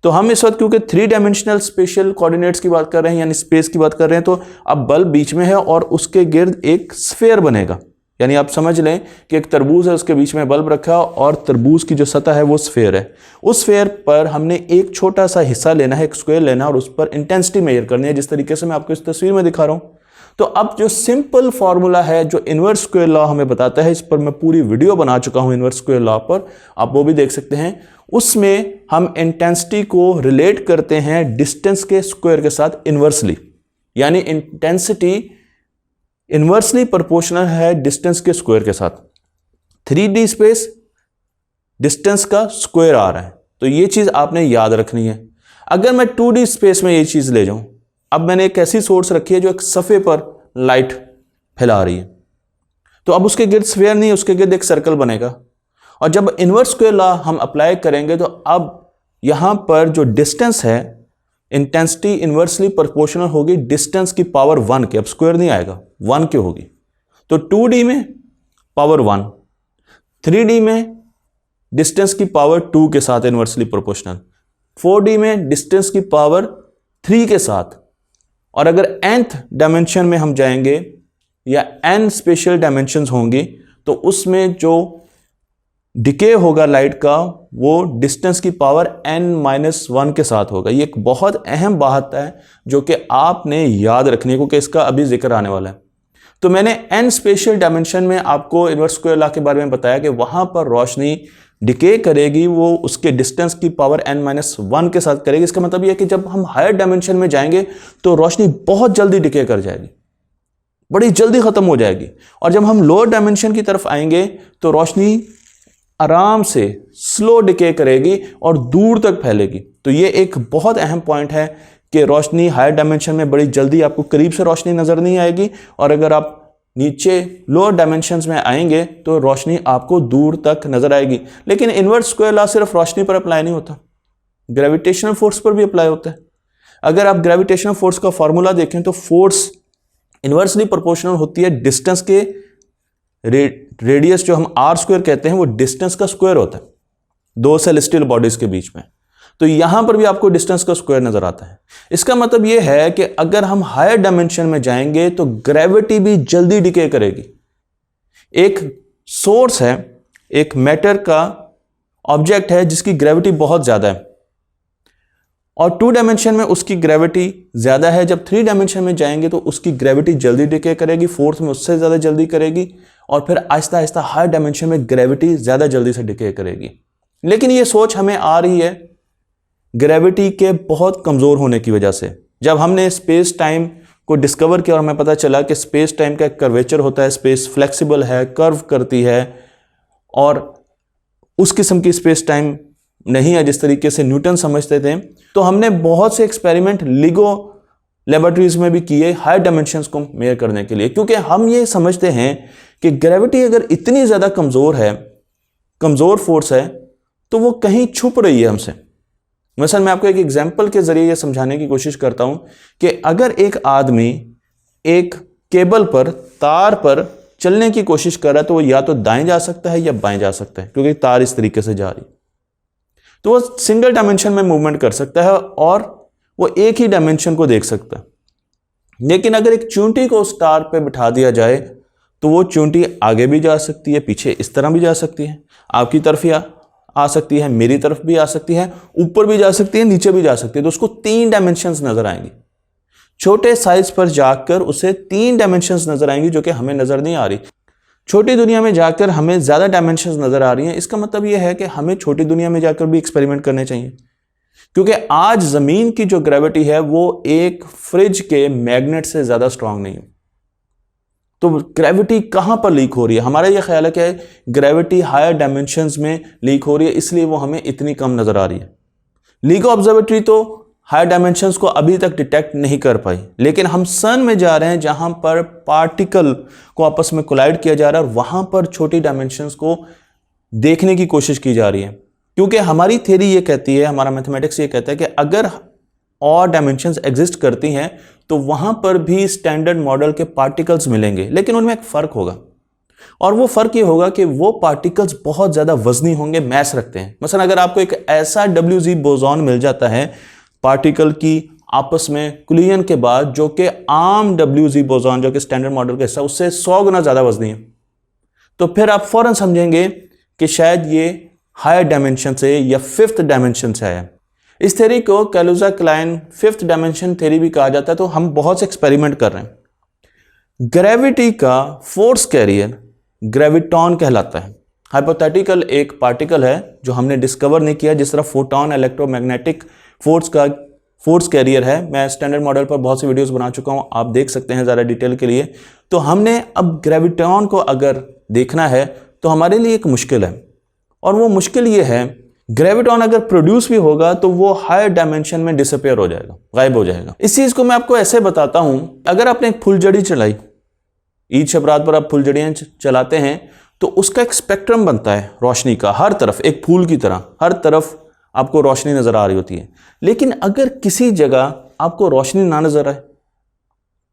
तो हम इस वक्त क्योंकि 3 डायमेंशनल स्पेशल कोऑर्डिनेट्स की बात कर रहे हैं, यानी स्पेस की बात कर रहे हैं, तो अब बल्ब बीच में है और उसके गिर्द एक स्फीयर बनेगा। यानी आप समझ लें कि एक तरबूज है, उसके बीच में बल्ब रखा और तरबूज की जो सतह है वो स्फीयर है। उस स्फीयर पर हमने एक छोटा सा हिस्सा लेना है, एक स्क्वायर लेना है और उस पर इंटेंसिटी मेजर करनी है, जिस तरीके से मैं आपको इस तस्वीर में दिखा रहा हूं। तो अब जो सिंपल फॉर्मूला है जो इनवर्स स्क्वायर लॉ हमें बताता है, इस पर मैं पूरी वीडियो बना चुका हूं इनवर्स स्क्वायर लॉ पर, आप वो भी देख सकते हैं। उसमें हम इंटेंसिटी को रिलेट करते हैं डिस्टेंस के स्क्वायर के साथ इनवर्सली, यानी इंटेंसिटी इनवर्सली प्रोपोर्शनल है डिस्टेंस के स्क्वायर के साथ। 3D स्पेस डिस्टेंस का स्क्वायर आ रहा है, तो ये चीज आपने याद रखनी है। अगर मैं 2D स्पेस में ये चीज ले जाऊं, अब मैंने एक ऐसी सोर्स रखी है जो एक सफ़े पर लाइट फैला रही है, तो अब उसके गिर्द स्फीयर नहीं, उसके गिर्द एक सर्कल बनेगा। और जब इनवर्स स्क्वायर लॉ हम अप्लाई करेंगे तो अब यहां पर जो डिस्टेंस है, इंटेंसिटी इनवर्सली प्रोपोर्शनल होगी डिस्टेंस की पावर 1 के। अब स्क्वायर नहीं आएगा, 1 के होगी। तो 2D में पावर 1, 3D में डिस्टेंस की पावर 2 के साथ इनवर्सली प्रोपोर्शनल, 4D में डिस्टेंस की पावर 3 के साथ। और अगर nth डायमेंशन में हम जाएंगे या n स्पेशल डायमेंशंस होंगी तो उसमें जो डिके होगा लाइट का वो डिस्टेंस की पावर n-1 के साथ होगा। ये एक बहुत अहम बात है जो कि आपने याद रखनी है, क्योंकि इसका अभी जिक्र आने वाला है। तो मैंने n स्पेशल डायमेंशन में आपको इनवर्स स्क्वायर लॉ के बारे में बताया कि वहां पर रोशनी डिके करेगी, वो उसके डिस्टेंस की पावर n-1 के साथ करेगी। इसका मतलब यह है कि जब हम हायर डायमेंशन में जाएंगे तो रोशनी बहुत जल्दी डिके कर जाएगी, बड़ी जल्दी खत्म हो जाएगी। और जब हम लोअर डायमेंशन की तरफ आएंगे तो रोशनी आराम से स्लो डिके करेगी और दूर तक फैलेगी। तो ये एक बहुत अहम पॉइंट है कि रोशनी हायर डायमेंशन में बड़ी जल्दी आपको करीब से रोशनी नजर नहीं आएगी, और अगर आप नीचे लोअर डायमेंशंस में आएंगे तो रोशनी आपको दूर तक नजर आएगी। लेकिन इनवर्स स्क्वायर लॉ सिर्फ रोशनी पर अप्लाई नहीं होता, ग्रेविटेशनल फोर्स पर भी अप्लाई होता है। अगर आप ग्रेविटेशनल फोर्स का फॉर्मूला देखें तो फोर्स इनवर्सली प्रोपोर्शनल होती है डिस्टेंस के रेडियस, जो हम r स्क्वायर कहते हैं, वो डिस्टेंस का स्क्वायर होता है दो सेलेस्टियल बॉडीज के बीच में। तो यहां पर भी आपको डिस्टेंस का स्क्वायर नजर आता है। इसका मतलब यह है कि अगर हम हायर डायमेंशन में जाएंगे तो ग्रेविटी भी जल्दी डिके करेगी। एक सोर्स है, एक मैटर का ऑब्जेक्ट है जिसकी ग्रेविटी बहुत ज्यादा है और 2 डायमेंशन में उसकी ग्रेविटी ज्यादा है। जब 3 डायमेंशन में जाएंगे तो उसकी ग्रेविटी जल्दी डिके करेगी, 4th में उससे ज्यादा जल्दी करेगी और फिर आहिस्ता आहिस्ता हायर डायमेंशन में ग्रेविटी ज्यादा जल्दी से डिके करेगी। लेकिन यह सोच हमें आ रही है ग्रेविटी के बहुत कमजोर होने की वजह से। जब हमने स्पेस टाइम को डिस्कवर किया और हमें पता चला कि स्पेस टाइम का एक कर्वेचर होता है, स्पेस फ्लेक्सिबल है, कर्व करती है और उस किस्म की स्पेस टाइम नहीं है जिस तरीके से न्यूटन समझते थे, तो हमने बहुत से एक्सपेरिमेंट लिगो लेबोरेटरीज में भी किए हाई डायमेंशंस को मेजर करने के लिए, क्योंकि हम ये समझते हैं कि ग्रेविटी अगर इतनी ज्यादा कमजोर है, कमजोर फोर्स है, तो वो कहीं छुप रही है हमसे। मसलन मैं आपको एक एग्जांपल के जरिए ये समझाने की कोशिश करता हूं कि अगर एक आदमी एक केबल पर, तार पर चलने की कोशिश कर रहा है तो वो या तो दाएं जा सकता है या बाएं जा सकता है, क्योंकि तार इस तरीके से जा रही, तो वो सिंगल डायमेंशन में मूवमेंट कर सकता है और वो एक ही डायमेंशन को देख सकता है। लेकिन अगर एक चूंटी को उस तार पे बिठा दिया जाए तो वो चूंटी आगे भी जा सकती है, पीछे इस तरह भी जा सकती है, आपकी तरफ ही आ सकती है, मेरी तरफ भी आ सकती है, ऊपर भी जा सकती है, नीचे भी जा सकती है। तो उसको 3 डायमेंशंस नजर आएंगी। छोटे साइज पर जाकर उसे 3 डायमेंशंस नजर आएंगी जो कि हमें नजर नहीं आ रही। छोटी दुनिया में जाकर हमें ज्यादा डायमेंशंस नजर आ रही हैं। इसका मतलब यह है कि हमें छोटी दुनिया में जाकर भी एक्सपेरिमेंट करने चाहिए, क्योंकि आज जमीन की जो ग्रेविटी है वो एक फ्रिज के मैग्नेट से ज्यादा स्ट्रांग नहीं है। तो ग्रेविटी कहां पर लीक हो रही है? हमारा यह ख्याल है कि ग्रेविटी हायर डायमेंशंस में लीक हो रही है, इसलिए वो हमें इतनी कम नजर आ रही है। लीगो ऑब्जर्वेटरी तो हायर डायमेंशंस को अभी तक डिटेक्ट नहीं कर पाई, लेकिन हम सन में जा रहे हैं जहां पर पार्टिकल को आपस में कोलाइड किया जा रहा है और वहां पर छोटी डायमेंशंस को देखने की कोशिश की जा रही है। क्योंकि हमारी थ्योरी ये कहती है, हमारा मैथमेटिक्स ये कहता है कि अगर और डायमेंशंस एग्जिस्ट करती हैं तो वहां पर भी स्टैंडर्ड मॉडल के पार्टिकल्स मिलेंगे, लेकिन उनमें एक फर्क होगा और वो फर्क ये होगा कि वो पार्टिकल्स बहुत ज्यादा वजनी होंगे, मैस रखते हैं। मसलन अगर आपको एक ऐसा WZ बोसॉन मिल जाता है पार्टिकल की आपस में कोलिजन के बाद, जो कि आम WZ बोसॉन जो कि स्टैंडर्ड मॉडल का हिस्सा उससे 100 गुना ज्यादा वजनी है, तो फिर आप फौरन समझेंगे कि शायद ये हायर डायमेंशन से या 5th डायमेंशन से आया। इस थ्योरी को कैलुजा-क्लाइन 5th डायमेंशन थ्योरी भी कहा जाता है। तो हम बहुत से एक्सपेरिमेंट कर रहे हैं। ग्रेविटी का फोर्स कैरियर ग्रेविटॉन कहलाता है। हाइपोथेटिकल एक पार्टिकल है जो हमने डिस्कवर नहीं किया, जिस तरह फोटॉन इलेक्ट्रोमैग्नेटिक फोर्स का फोर्स कैरियर है। मैं स्टैंडर्ड मॉडल पर बहुत सी वीडियोस बना चुका हूं, आप देख सकते हैं ज़्यादा डिटेल के लिए। तो हमने अब ग्रेविटॉन को अगर देखना है तो हमारे लिए एक मुश्किल है, और वो मुश्किल ये है, ग्रेविटॉन अगर प्रोड्यूस भी होगा तो वो हायर डायमेंशन में डिसअपियर हो जाएगा, गायब हो जाएगा। इस चीज को मैं आपको ऐसे बताता हूं, अगर आपने एक फुलझड़ी चलाई, ईद शबरात पर आप फुलझड़ियां चलाते हैं तो उसका एक स्पेक्ट्रम बनता है रोशनी का, हर तरफ एक फूल की तरह हर तरफ आपको रोशनी नजर आ रही होती है। लेकिन अगर किसी जगह आपको रोशनी ना नजर आए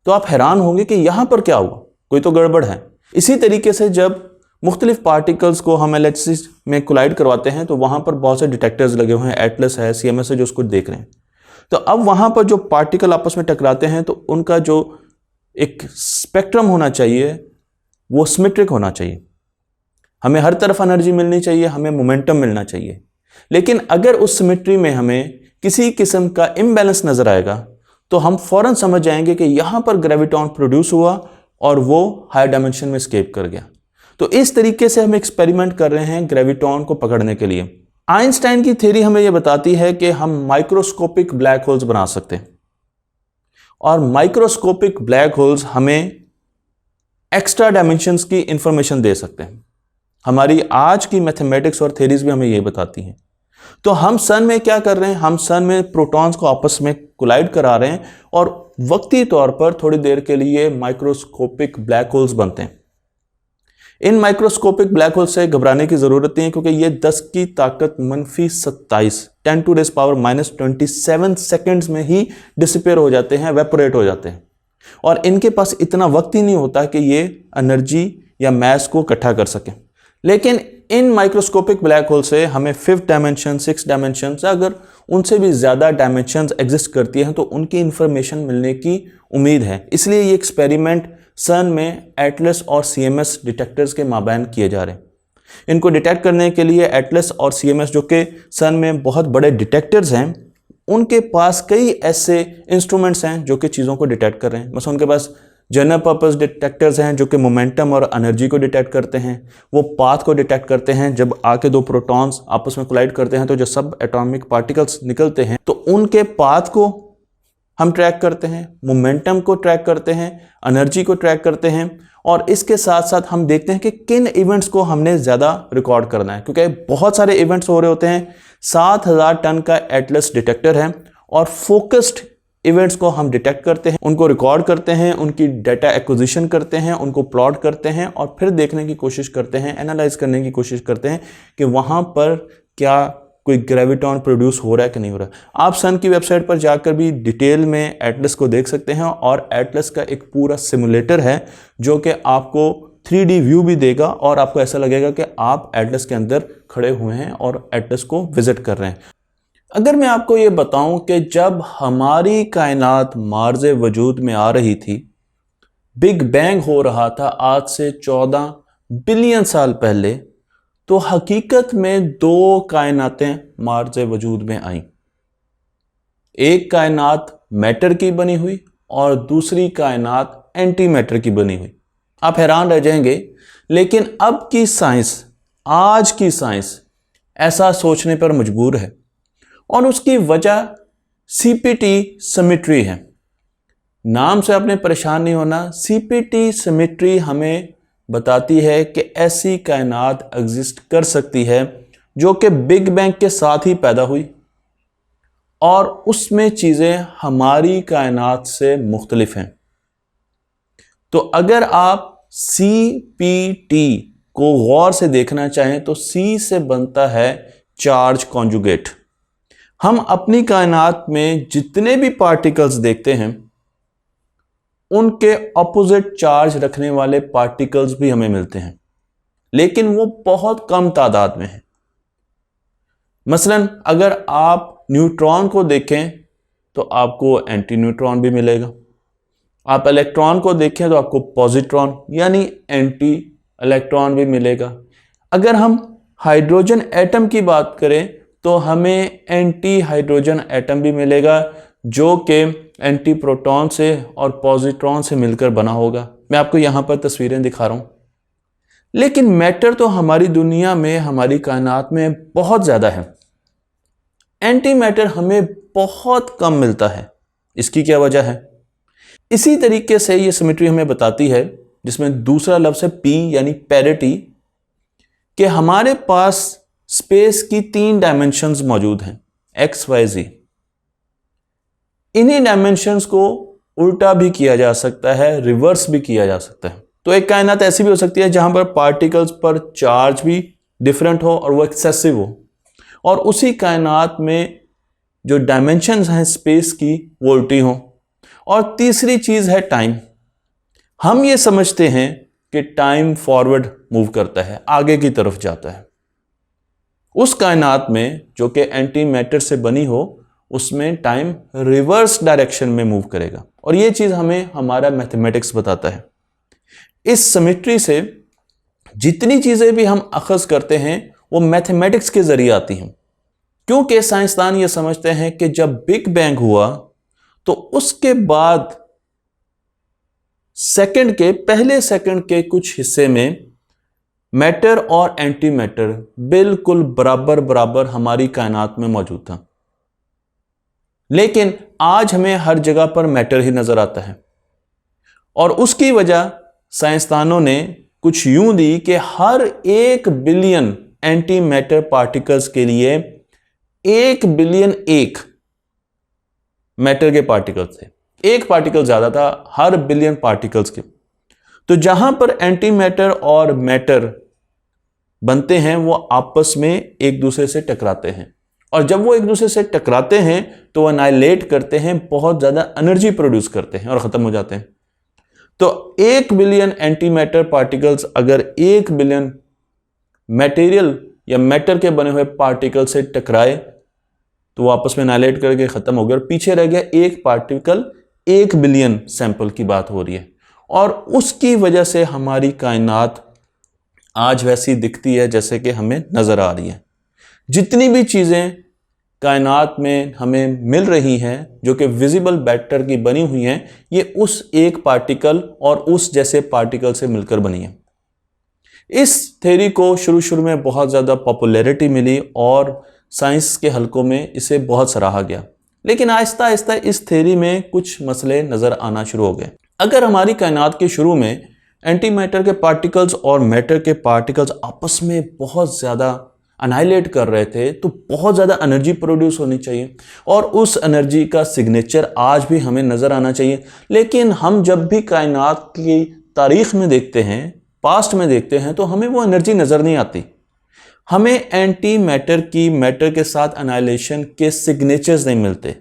तो आप हैरान होंगे कि यहां पर क्या हुआ, कोई तो गड़बड़ है। इसी तरीके से जब मुख्तलिफ पार्टिकल्स को हम LHC में कोलाइड करवाते हैं तो वहां पर बहुत से डिटेक्टर्स लगे हुए हैं, एटलस है, CMS है, जो उसको देख रहे हैं। तो अब वहां पर जो पार्टिकल आपस में टकराते हैं तो उनका जो एक स्पेक्ट्रम होना चाहिए वो सिमेट्रिक होना चाहिए। हमें हर तरफ एनर्जी मिलनी चाहिए, हमें मोमेंटम मिलना चाहिए। लेकिन अगर उस सिमेट्री में हमें किसी किस्म का इम्बैलेंस नजर आएगा तो हम फौरन समझ जाएंगे कि यहां पर ग्रेविटॉन प्रोड्यूस हुआ और वो हायर डायमेंशन में एस्केप कर गया। तो इस तरीके से हम एक्सपेरिमेंट कर रहे हैं ग्रेविटॉन को पकड़ने के लिए। आइंस्टाइन की थ्योरी हमें यह बताती है कि हम माइक्रोस्कोपिक ब्लैक होल्स बना सकते हैं, और माइक्रोस्कोपिक ब्लैक होल्स हमें एक्स्ट्रा डायमेंशंस की इंफॉर्मेशन दे सकते हैं। हमारी आज की मैथमेटिक्स और थ्योरीज भी हमें यह बताती हैं। तो हम सन में क्या कर रहे हैं, हम सन में प्रोटॉन्स को आपस में कोलाइड करा रहे हैं और वक्ती तौर पर थोड़ी देर के लिए माइक्रोस्कोपिक ब्लैक होल्स बनते हैं। इन माइक्रोस्कोपिक ब्लैक होल से घबराने की जरूरत नहीं है, क्योंकि ये 10 की ताकत -27 10⁻⁻27 सेकेंड्स में ही डिसिपेयर हो जाते हैं, वेपोरेट हो जाते हैं, और इनके पास इतना वक्त ही नहीं होता कि ये एनर्जी या मैस को इकट्ठा कर सकें। लेकिन इन माइक्रोस्कोपिक ब्लैक होल से हमें 5th डायमेंशन, 6th डायमेंशन, अगर उनसे भी ज़्यादा डायमेंशंस एग्जिस्ट करती हैं तो उनकी इंफॉर्मेशन मिलने की उम्मीद है। इसलिए ये एक्सपेरिमेंट सन में एटलस और सीएमएस डिटेक्टर्स के माबैन किए जा रहे हैं। इनको डिटेक्ट करने के लिए एटलस और सीएमएस, जो कि सन में बहुत बड़े डिटेक्टर्स हैं, उनके पास कई ऐसे इंस्ट्रूमेंट्स हैं जो कि चीज़ों को डिटेक्ट कर रहे हैं। बस उनके पास जनरल पर्पस डिटेक्टर्स हैं जो कि मोमेंटम और एनर्जी को डिटेक्ट करते हैं। वो पाथ को डिटेक्ट करते हैं। जब आके दो प्रोटॉन्स आपस में कोलाइड करते हैं तो जो सब एटॉमिक पार्टिकल्स निकलते हैं तो उनके पाथ को हम ट्रैक करते हैं, मोमेंटम को ट्रैक करते हैं, एनर्जी को ट्रैक करते हैं। और इसके साथ साथ हम देखते हैं कि किन इवेंट्स को हमने ज़्यादा रिकॉर्ड करना है, क्योंकि बहुत सारे इवेंट्स हो रहे होते हैं। 7000 टन का एटलस डिटेक्टर है और फोकस्ड इवेंट्स को हम डिटेक्ट करते हैं, उनको रिकॉर्ड करते हैं, उनकी डाटा एक्विजिशन करते हैं, उनको प्लॉट करते हैं और फिर देखने की कोशिश करते हैं, एनालाइज करने की कोशिश करते हैं कि वहाँ पर क्या कोई ग्रेविटॉन प्रोड्यूस हो रहा है कि नहीं हो रहा है। आप सन की वेबसाइट पर जाकर भी डिटेल में एटलस को देख सकते हैं और एटलस का एक पूरा सिमुलेटर है जो कि आपको 3D व्यू भी देगा और आपको ऐसा लगेगा कि आप एटलस के अंदर खड़े हुए हैं और एटलस को विजिट कर रहे हैं। अगर मैं आपको ये बताऊं कि जब हमारी कायनात मार्ज़े वजूद में आ रही थी, बिग बैंग हो रहा था आज से 14 बिलियन साल पहले, तो हकीकत में 2 कायनातें मार्ज़े वजूद में आईं। एक कायनात मैटर की बनी हुई और दूसरी कायनात एंटी मैटर की बनी हुई। आप हैरान रह जाएंगे, लेकिन अब की साइंस, आज की साइंस ऐसा सोचने पर मजबूर है और उसकी वजह सीपीटी सिमेट्री है। नाम से आपने परेशान नहीं होना। सीपीटी सिमेट्री हमें बताती है कि ऐसी कायनात एग्जिस्ट कर सकती है जो कि बिग बैंग के साथ ही पैदा हुई और उसमें चीज़ें हमारी कायनात से मुख्तलिफ हैं। तो अगर आप सीपीटी को गौर से देखना चाहें तो सी से बनता है चार्ज कॉन्जुगेट। हम अपनी कायनात में जितने भी पार्टिकल्स देखते हैं उनके ऑपोजिट चार्ज रखने वाले पार्टिकल्स भी हमें मिलते हैं, लेकिन वो बहुत कम तादाद में हैं। मसलन अगर आप न्यूट्रॉन को देखें तो आपको एंटी न्यूट्रॉन भी मिलेगा। आप इलेक्ट्रॉन को देखें तो आपको पॉजिट्रॉन यानी एंटी इलेक्ट्रॉन भी मिलेगा। अगर हम हाइड्रोजन एटम की बात करें तो हमें एंटी हाइड्रोजन एटम भी मिलेगा जो कि एंटी प्रोटॉन से और पॉजिट्रॉन से मिलकर बना होगा। मैं आपको यहां पर तस्वीरें दिखा रहा हूं। लेकिन मैटर तो हमारी दुनिया में, हमारी कायनात में बहुत ज्यादा है। एंटी मैटर हमें बहुत कम मिलता है। इसकी क्या वजह है? इसी तरीके से ये सिमेट्री हमें बताती है, जिसमें दूसरा लफ्ज है पी यानी पैरिटी, कि हमारे पास स्पेस की 3 डायमेंशंस मौजूद हैं, एक्स वाई जी। इन्हीं डायमेंशंस को उल्टा भी किया जा सकता है, रिवर्स भी किया जा सकता है। तो एक कायनात ऐसी भी हो सकती है जहां पर पार्टिकल्स पर चार्ज भी डिफरेंट हो और वो एक्सेसिव हो, और उसी कायनात में जो डायमेंशंस हैं स्पेस की वो उल्टी हो। और तीसरी चीज है टाइम। हम ये समझते हैं कि टाइम फॉरवर्ड मूव करता है, आगे की तरफ जाता है। उस कायनात में जो कि एंटी मैटर से बनी हो, उसमें टाइम रिवर्स डायरेक्शन में मूव करेगा। और ये चीज हमें हमारा मैथमेटिक्स बताता है। इस सिमेट्री से जितनी चीजें भी हम अखज़ करते हैं वो मैथमेटिक्स के जरिए आती हैं, क्योंकि साइंसदान ये समझते हैं कि जब बिग बैंग हुआ तो उसके बाद पहले सेकंड के कुछ हिस्से में मैटर और एंटी मैटर बिल्कुल बराबर बराबर हमारी कायनात में मौजूद था। लेकिन आज हमें हर जगह पर मैटर ही नजर आता है, और उसकी वजह साइंसदानों ने कुछ यूं दी कि हर 1 बिलियन एंटी मैटर पार्टिकल्स के लिए 1 बिलियन 1 मैटर के पार्टिकल्स थे। एक पार्टिकल ज्यादा था हर बिलियन पार्टिकल्स के। तो जहां पर एंटी मैटर और मैटर बनते हैं वो आपस में एक दूसरे से टकराते हैं, और जब वो एक दूसरे से टकराते हैं तो वो अनाइलेट करते हैं, बहुत ज्यादा एनर्जी प्रोड्यूस करते हैं और खत्म हो जाते हैं। तो 1 बिलियन एंटी मैटर पार्टिकल्स अगर 1 बिलियन मटेरियल या मैटर के बने हुए पार्टिकल से टकराए तो वो आपस में एनाइलेट करके खत्म हो गया और पीछे रह गया एक पार्टिकल, 1 बिलियन सैंपल की बात हो रही है। और उसकी वजह से हमारी कायनात आज वैसी दिखती है जैसे कि हमें नजर आ रही है। जितनी भी चीजें कायनात में हमें मिल रही हैं जो कि विजिबल मैटर की बनी हुई हैं, ये उस एक पार्टिकल और उस जैसे पार्टिकल से मिलकर बनी है। इस थ्योरी को शुरू में बहुत ज़्यादा पॉपुलैरिटी मिली और साइंस के हलकों में इसे बहुत सराहा गया, लेकिन आहिस्ता आहिस्ता इस थ्योरी में कुछ मसले नज़र आना शुरू हो गए। अगर हमारी कायनात के शुरू में एंटी मैटर के पार्टिकल्स और मैटर के पार्टिकल्स आपस में बहुत ज़्यादा अनाइलेट कर रहे थे तो बहुत ज़्यादा एनर्जी प्रोड्यूस होनी चाहिए और उस एनर्जी का सिग्नेचर आज भी हमें नज़र आना चाहिए। लेकिन हम जब भी कायनात की तारीख में देखते हैं, पास्ट में देखते हैं, तो हमें वो एनर्जी नज़र नहीं आती। हमें एंटी मैटर की मैटर के साथ अनाइलेशन के सिग्नेचर्स नहीं मिलते,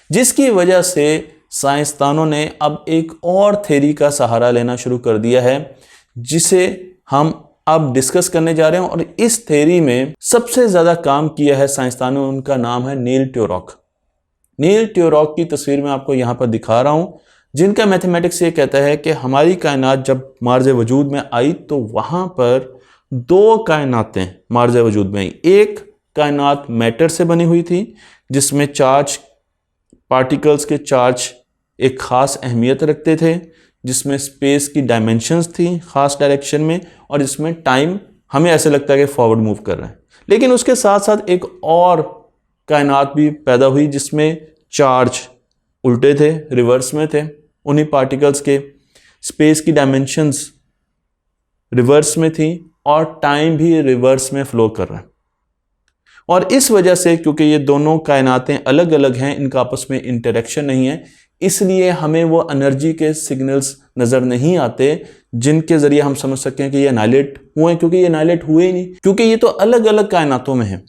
जिसकी वजह से साइंसदानों ने अब एक और थ्योरी का सहारा लेना शुरू कर दिया है जिसे हम अब डिस्कस करने जा रहे हैं। और इस थ्योरी में सबसे ज़्यादा काम किया है साइंसदानों, उनका नाम है नील ट्यूरॉक। नील ट्यूरॉक की तस्वीर मैं आपको यहाँ पर दिखा रहा हूँ, जिनका मैथमेटिक्स ये कहता है कि हमारी कायनात जब मार्ज़ वजूद में आई तो वहाँ पर 2 कायनातें मार्ज़ वजूद में आई। एक कायनात मैटर से बनी हुई थी जिसमें चार्ज, पार्टिकल्स के चार्ज एक ख़ास अहमियत रखते थे, जिसमें स्पेस की डायमेंशंस थी ख़ास डायरेक्शन में और जिसमें टाइम हमें ऐसे लगता है कि फॉरवर्ड मूव कर रहे हैं। लेकिन उसके साथ साथ एक और कायनात भी पैदा हुई जिसमें चार्ज उल्टे थे, रिवर्स में थे, उन्हीं पार्टिकल्स के स्पेस की डायमेंशंस रिवर्स में थी और टाइम भी रिवर्स में फ्लो कर रहा है। और इस वजह से क्योंकि ये दोनों कायनातें अलग अलग हैं, इनका आपस में इंटरेक्शन नहीं है, इसलिए हमें वो एनर्जी के सिग्नल्स नज़र नहीं आते जिनके ज़रिए हम समझ सकें कि ये एनाइलेट हुए, क्योंकि ये एनाइलेट हुए ही नहीं, क्योंकि ये तो अलग अलग कायनातों में हैं।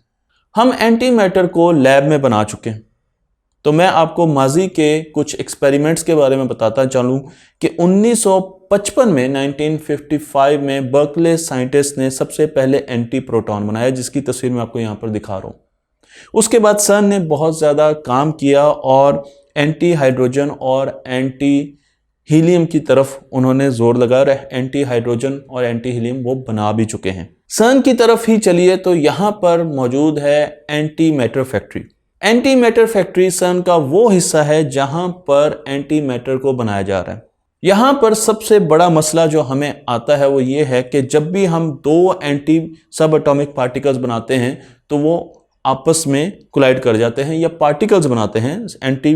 हम एंटी मैटर को लैब में बना चुके हैं। तो मैं आपको माजी के कुछ एक्सपेरिमेंट्स के बारे में बताता चलूँ कि 1955 में 1955 में बर्कले साइंटिस्ट ने सबसे पहले एंटी प्रोटॉन बनाया, जिसकी तस्वीर मैं आपको यहाँ पर दिखा रहा हूँ। उसके बाद सन ने बहुत ज़्यादा काम किया और एंटी हाइड्रोजन और एंटी हीलियम की तरफ उन्होंने जोर लगाया। एंटी हाइड्रोजन और एंटी हीलियम वो बना भी चुके हैं। सन की तरफ ही चलिए तो यहाँ पर मौजूद है antimatter factory. Antimatter factory sun का वो हिस्सा है जहां पर एंटी मैटर को बनाया जा रहा है। यहां पर सबसे बड़ा मसला जो हमें आता है वो ये है कि जब भी हम 2 एंटी सब एटॉमिक पार्टिकल्स बनाते हैं तो वो आपस में कोलाइड कर जाते हैं, या पार्टिकल्स बनाते हैं, एंटी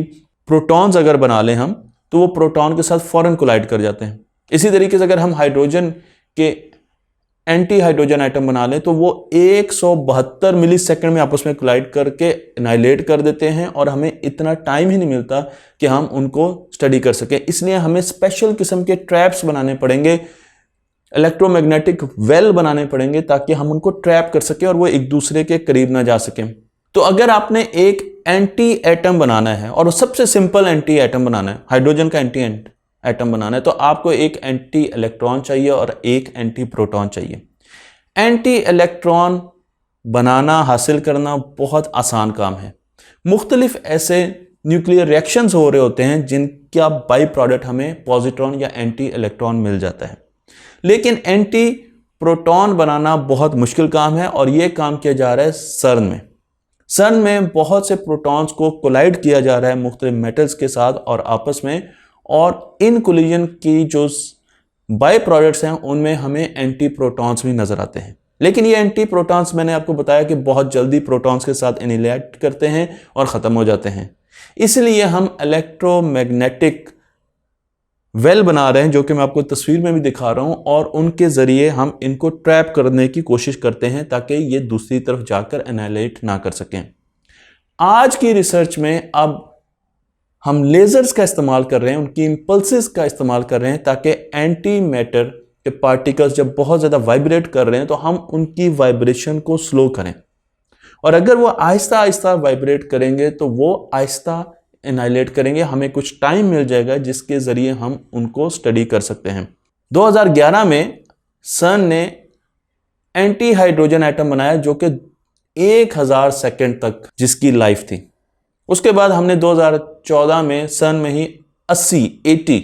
प्रोटॉन्स अगर बना लें हम तो वो प्रोटॉन के साथ फौरन कोलाइड कर जाते हैं। इसी तरीके से अगर हम हाइड्रोजन के एंटी हाइड्रोजन आइटम बना लें तो वो 172 मिली सेकेंड में आपस में कोलाइड करके एनाइलेट कर देते हैं और हमें इतना टाइम ही नहीं मिलता कि हम उनको स्टडी कर सकें। इसलिए हमें स्पेशल किस्म के ट्रैप्स बनाने पड़ेंगे, इलेक्ट्रोमैग्नेटिक वेल बनाने पड़ेंगे ताकि हम उनको ट्रैप कर सकें और वो एक दूसरे के करीब ना जा सकें। तो अगर आपने एक एंटी एटम बनाना है और सबसे सिंपल एंटी एटम बनाना है, हाइड्रोजन का एंटी एटम बनाना है, तो आपको एक एंटी इलेक्ट्रॉन चाहिए और एक एंटी प्रोटॉन चाहिए। एंटी इलेक्ट्रॉन बनाना, हासिल करना बहुत आसान काम है। मुख्तलिफ ऐसे न्यूक्लियर रिएक्शंस हो रहे होते हैं जिनका बाई प्रोडक्ट हमें पॉजिट्रॉन या एंटी इलेक्ट्रॉन मिल जाता है। लेकिन एंटी प्रोटॉन बनाना बहुत मुश्किल काम है और यह काम किया जा रहा है सर्न में। सर्न में बहुत से प्रोटॉन्स को कोलाइड किया जा रहा है मुख्तलिफ मेटल्स के साथ और आपस में, और इन कोलिजन की जो बाई प्रोडक्ट्स हैं उनमें हमें एंटी प्रोटॉन्स भी नजर आते हैं। लेकिन ये एंटी प्रोटॉन्स मैंने आपको बताया कि बहुत जल्दी प्रोटॉन्स के साथ एनिहिलेट करते हैं और ख़त्म हो जाते हैं। इसलिए हम इलेक्ट्रोमैग्नेटिक वेल बना रहे हैं, जो कि मैं आपको तस्वीर में भी दिखा रहा हूं, और उनके ज़रिए हम इनको ट्रैप करने की कोशिश करते हैं ताकि ये दूसरी तरफ जाकर एनाइलेट ना कर सकें। आज की रिसर्च में अब हम लेजर्स का इस्तेमाल कर रहे हैं, उनकी इंपल्सेस का इस्तेमाल कर रहे हैं ताकि एंटी मैटर के पार्टिकल्स जब बहुत ज़्यादा वाइब्रेट कर रहे हैं तो हम उनकी वाइब्रेशन को स्लो करें, और अगर वो आहिस्ता आहिस्ता वाइब्रेट करेंगे तो वो आहिस्ता एनाइलेट करेंगे। हमें कुछ टाइम मिल जाएगा जिसके ज़रिए हम उनको स्टडी कर सकते हैं। 2011 में सन ने एंटी हाइड्रोजन एटम बनाया जो कि 1000 सेकंड तक जिसकी लाइफ थी। उसके बाद हमने 2014 में सन में ही 80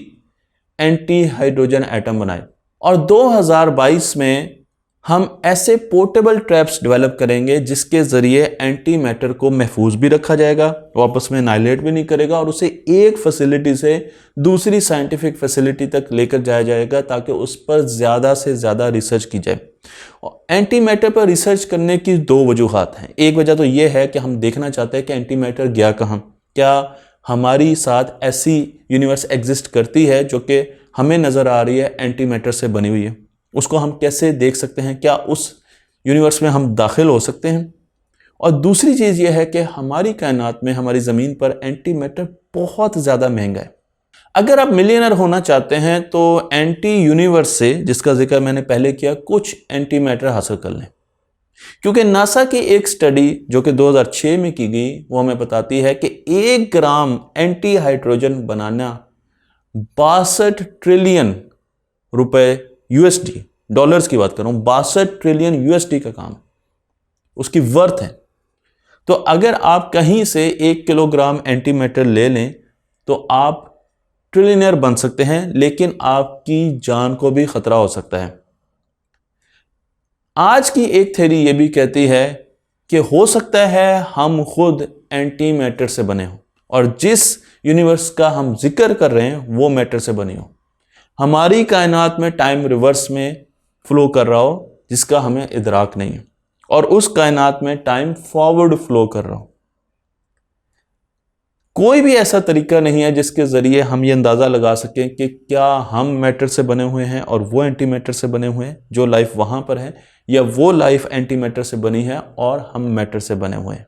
एंटी हाइड्रोजन एटम बनाए और 2022 में हम ऐसे पोर्टेबल ट्रैप्स डेवलप करेंगे जिसके जरिए एंटी मैटर को महफूज भी रखा जाएगा, वापस में नाइलेट भी नहीं करेगा और उसे एक फैसिलिटी से दूसरी साइंटिफिक फैसिलिटी तक लेकर जाया जाएगा ताकि उस पर ज़्यादा से ज़्यादा रिसर्च की जाए। एंटी मैटर पर रिसर्च करने की दो वजूहात हैं। एक वजह तो यह है कि हम देखना चाहते हैं कि एंटी मैटर गया कहाँ, क्या हमारी साथ ऐसी यूनिवर्स एग्जिस्ट करती है जो कि हमें नज़र आ रही है एंटी मैटर से बनी हुई है, उसको हम कैसे देख सकते हैं, क्या उस यूनिवर्स में हम दाखिल हो सकते हैं। और दूसरी चीज़ यह है कि हमारी कायनात में, हमारी ज़मीन पर एंटी मैटर बहुत ज़्यादा महंगा है। अगर आप मिलियनर होना चाहते हैं तो एंटी यूनिवर्स से, जिसका जिक्र मैंने पहले किया, कुछ एंटी मैटर हासिल कर लें, क्योंकि नासा की एक स्टडी जो कि 2006 में की गई वो हमें बताती है कि 1 ग्राम एंटी हाइड्रोजन बनाना 62 ट्रिलियन रुपए यूएसडी, डॉलर्स की बात कर रहा हूं, 62 ट्रिलियन यूएसडी का काम उसकी वर्थ है। तो अगर आप कहीं से 1 किलोग्राम एंटी मैटर ले लें तो आप ट्रिलियनर बन सकते हैं, लेकिन आपकी जान को भी खतरा हो सकता है। आज की एक थ्योरी यह भी कहती है कि हो सकता है हम खुद एंटी मैटर से बने हों और जिस यूनिवर्स का हम जिक्र कर रहे हैं वो मैटर से बनी हो। हमारी कायनात में टाइम रिवर्स में फ्लो कर रहा हो जिसका हमें इदराक नहीं है और उस कायनात में टाइम फॉरवर्ड फ्लो कर रहा हो। कोई भी ऐसा तरीका नहीं है जिसके जरिए हम ये अंदाजा लगा सकें कि क्या हम मैटर से बने हुए हैं और वो एंटी मैटर से बने हुए हैं जो लाइफ वहां पर है, या वो लाइफ एंटी मैटर से बनी है और हम मैटर से बने हुए हैं।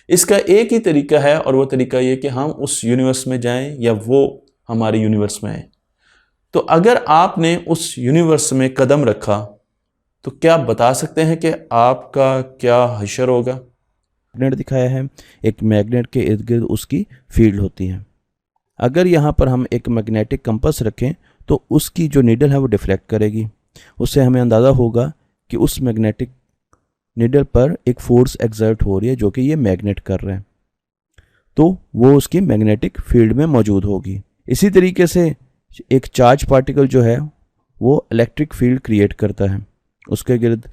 इसका एक ही तरीका है और वो तरीका ये कि हम उस यूनिवर्स में जाएं या वो हमारे यूनिवर्स में आए। तो अगर आपने उस यूनिवर्स में कदम रखा तो क्या बता सकते हैं कि आपका क्या हशर होगा? मैग्नेट दिखाया है, एक मैग्नेट के इर्द गिर्द उसकी फील्ड होती है। अगर यहाँ पर हम एक मैग्नेटिक कंपास रखें तो उसकी जो नीडल है वो डिफ्लेक्ट करेगी। उससे हमें अंदाज़ा होगा कि उस मैग्नेटिक नीडल पर एक फोर्स एक्सर्ट हो रही है जो कि ये मैग्नेट कर रहे हैं, तो वो उसकी मैग्नेटिक फील्ड में मौजूद होगी। इसी तरीके से एक चार्ज पार्टिकल जो है वो इलेक्ट्रिक फील्ड क्रिएट करता है, उसके गिर्द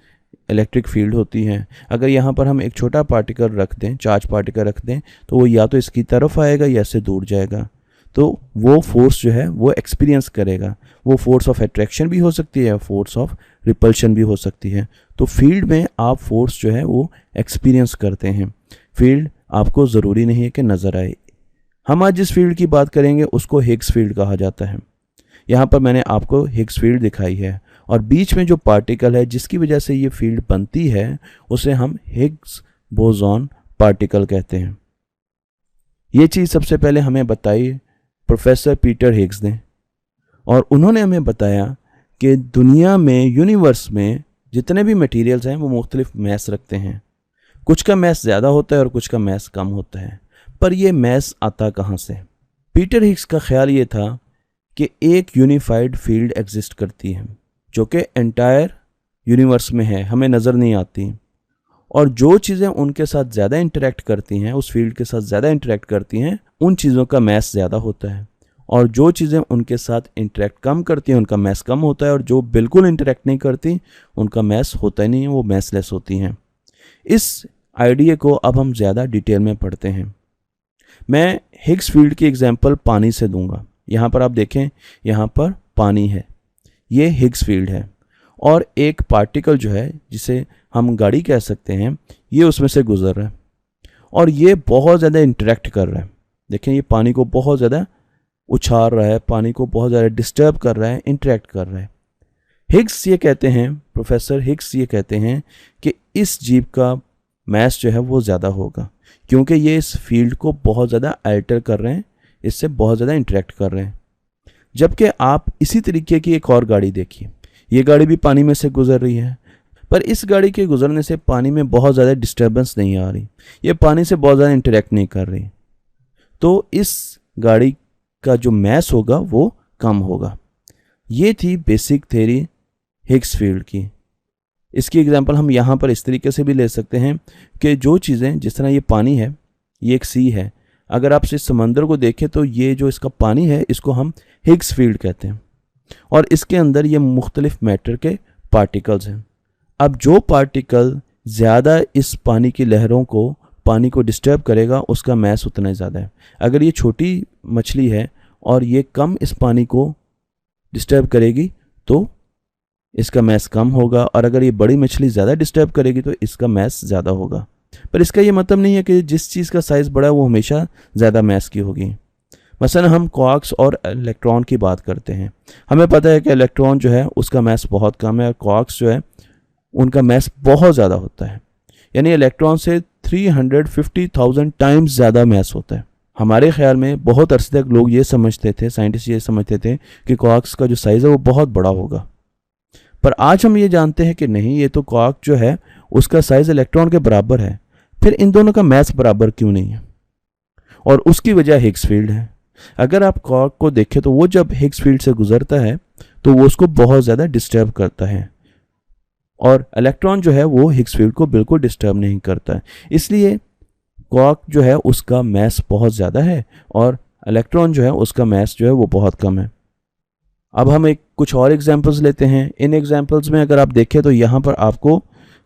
इलेक्ट्रिक फील्ड होती है। अगर यहाँ पर हम एक छोटा पार्टिकल रख दें, चार्ज पार्टिकल रख दें, तो वो या तो इसकी तरफ आएगा या इससे दूर जाएगा, तो वो फोर्स जो है वो एक्सपीरियंस करेगा। वो फोर्स ऑफ अट्रैक्शन भी हो सकती है, फोर्स ऑफ रिपल्शन भी हो सकती है। तो फील्ड में आप फोर्स जो है वो एक्सपीरियंस करते हैं। फील्ड आपको ज़रूरी नहीं है कि नज़र आए। हम आज जिस फील्ड की बात करेंगे उसको हिग्स फील्ड कहा जाता है। यहाँ पर मैंने आपको हिग्स फील्ड दिखाई है और बीच में जो पार्टिकल है जिसकी वजह से ये फील्ड बनती है उसे हम हिग्स बोसॉन पार्टिकल कहते हैं। ये चीज़ सबसे पहले हमें बताई प्रोफेसर पीटर हिग्स ने और उन्होंने हमें बताया कि दुनिया में, यूनिवर्स में जितने भी मटेरियल्स हैं वो मुख्तलिफ मैस रखते हैं। कुछ का मैस ज़्यादा होता है और कुछ का मैस कम होता है, पर ये मैस आता कहाँ से? पीटर हिग्स का ख्याल ये था कि एक यूनिफाइड फील्ड एग्जिस्ट करती है जो कि एंटायर यूनिवर्स में है, हमें नज़र नहीं आती, और जो चीज़ें उनके साथ ज़्यादा इंटरेक्ट करती हैं, उस फील्ड के साथ ज़्यादा इंटरेक्ट करती हैं, उन चीज़ों का मैस ज़्यादा होता है, और जो चीज़ें उनके साथ इंटरेक्ट कम करती हैं उनका मैस कम होता है, और जो बिल्कुल इंटरेक्ट नहीं करती उनका मैस होता ही नहीं है, वो मैसलेस होती हैं। इस आइडिया को अब हम ज़्यादा डिटेल में पढ़ते हैं। मैं हिग्स फील्ड की एग्जांपल पानी से दूंगा। यहाँ पर आप देखें, यहाँ पर पानी है, ये हिग्स फील्ड है, और एक पार्टिकल जो है जिसे हम गाड़ी कह सकते हैं ये उसमें से गुजर रहा है और ये बहुत ज़्यादा इंटरेक्ट कर रहा है। देखें, ये पानी को बहुत ज़्यादा उछाल रहा है, पानी को बहुत ज़्यादा डिस्टर्ब कर रहा है, इंटरेक्ट कर रहा है। हिग्स ये कहते हैं, प्रोफेसर हिग्स ये कहते हैं कि इस जीव का मैस जो है वो ज़्यादा होगा क्योंकि ये इस फील्ड को बहुत ज़्यादा अल्टर कर रहे हैं, इससे बहुत ज़्यादा इंटरेक्ट कर रहे हैं। जबकि आप इसी तरीके की एक और गाड़ी देखिए, ये गाड़ी भी पानी में से गुजर रही है, पर इस गाड़ी के गुजरने से पानी में बहुत ज़्यादा डिस्टर्बेंस नहीं आ रही, ये पानी से बहुत ज़्यादा इंटरेक्ट नहीं कर रही, तो इस गाड़ी का जो मैस होगा वो कम होगा। ये थी बेसिक थ्योरी हिग्स फील्ड की। इसकी एग्जांपल हम यहाँ पर इस तरीके से भी ले सकते हैं कि जो चीज़ें, जिस तरह ये पानी है, ये एक सी है, अगर आप इस समंदर को देखें तो ये जो इसका पानी है इसको हम हिग्स फील्ड कहते हैं, और इसके अंदर ये मुख्तलिफ मैटर के पार्टिकल्स हैं। अब जो पार्टिकल ज़्यादा इस पानी की लहरों को, पानी को डिस्टर्ब करेगा, उसका मैस उतना ही ज़्यादा है। अगर ये छोटी मछली है और ये कम इस पानी को डिस्टर्ब करेगी तो इसका मैस कम होगा, और अगर ये बड़ी मछली ज़्यादा डिस्टर्ब करेगी तो इसका मैस ज़्यादा होगा। पर इसका ये मतलब नहीं है कि जिस चीज़ का साइज़ बड़ा है वो हमेशा ज़्यादा मैस की होगी। मसलन हम क्वार्क्स और इलेक्ट्रॉन की बात करते हैं। हमें पता है कि इलेक्ट्रॉन जो है उसका मैस बहुत कम है, और क्वार्क्स जो है उनका मैस बहुत ज़्यादा होता है, यानी इलेक्ट्रॉन से 350,000 टाइम्स ज़्यादा मैस होता है। हमारे ख्याल में बहुत अरसे तक लोग ये समझते थे, साइंटिस्ट ये समझते थे कि क्वार्क्स का जो साइज़ है वो बहुत बड़ा होगा, पर आज हम ये जानते हैं कि नहीं, ये तो क्वार्क जो है उसका साइज़ इलेक्ट्रॉन के बराबर है। फिर इन दोनों का मैस बराबर क्यों नहीं है? और उसकी वजह हिग्स फील्ड है। अगर आप क्वार्क को देखें तो वो जब हिग्स फील्ड से गुजरता है तो वो उसको बहुत ज़्यादा डिस्टर्ब करता है, और इलेक्ट्रॉन जो है वो हिग्स फील्ड को बिल्कुल डिस्टर्ब नहीं करता है। इसलिए क्वार्क जो है उसका मैस बहुत ज़्यादा है, और इलेक्ट्रॉन जो है उसका मैस जो है वो बहुत कम है। अब हम कुछ और एग्जांपल्स लेते हैं। इन एग्जांपल्स में अगर आप देखें तो यहाँ पर आपको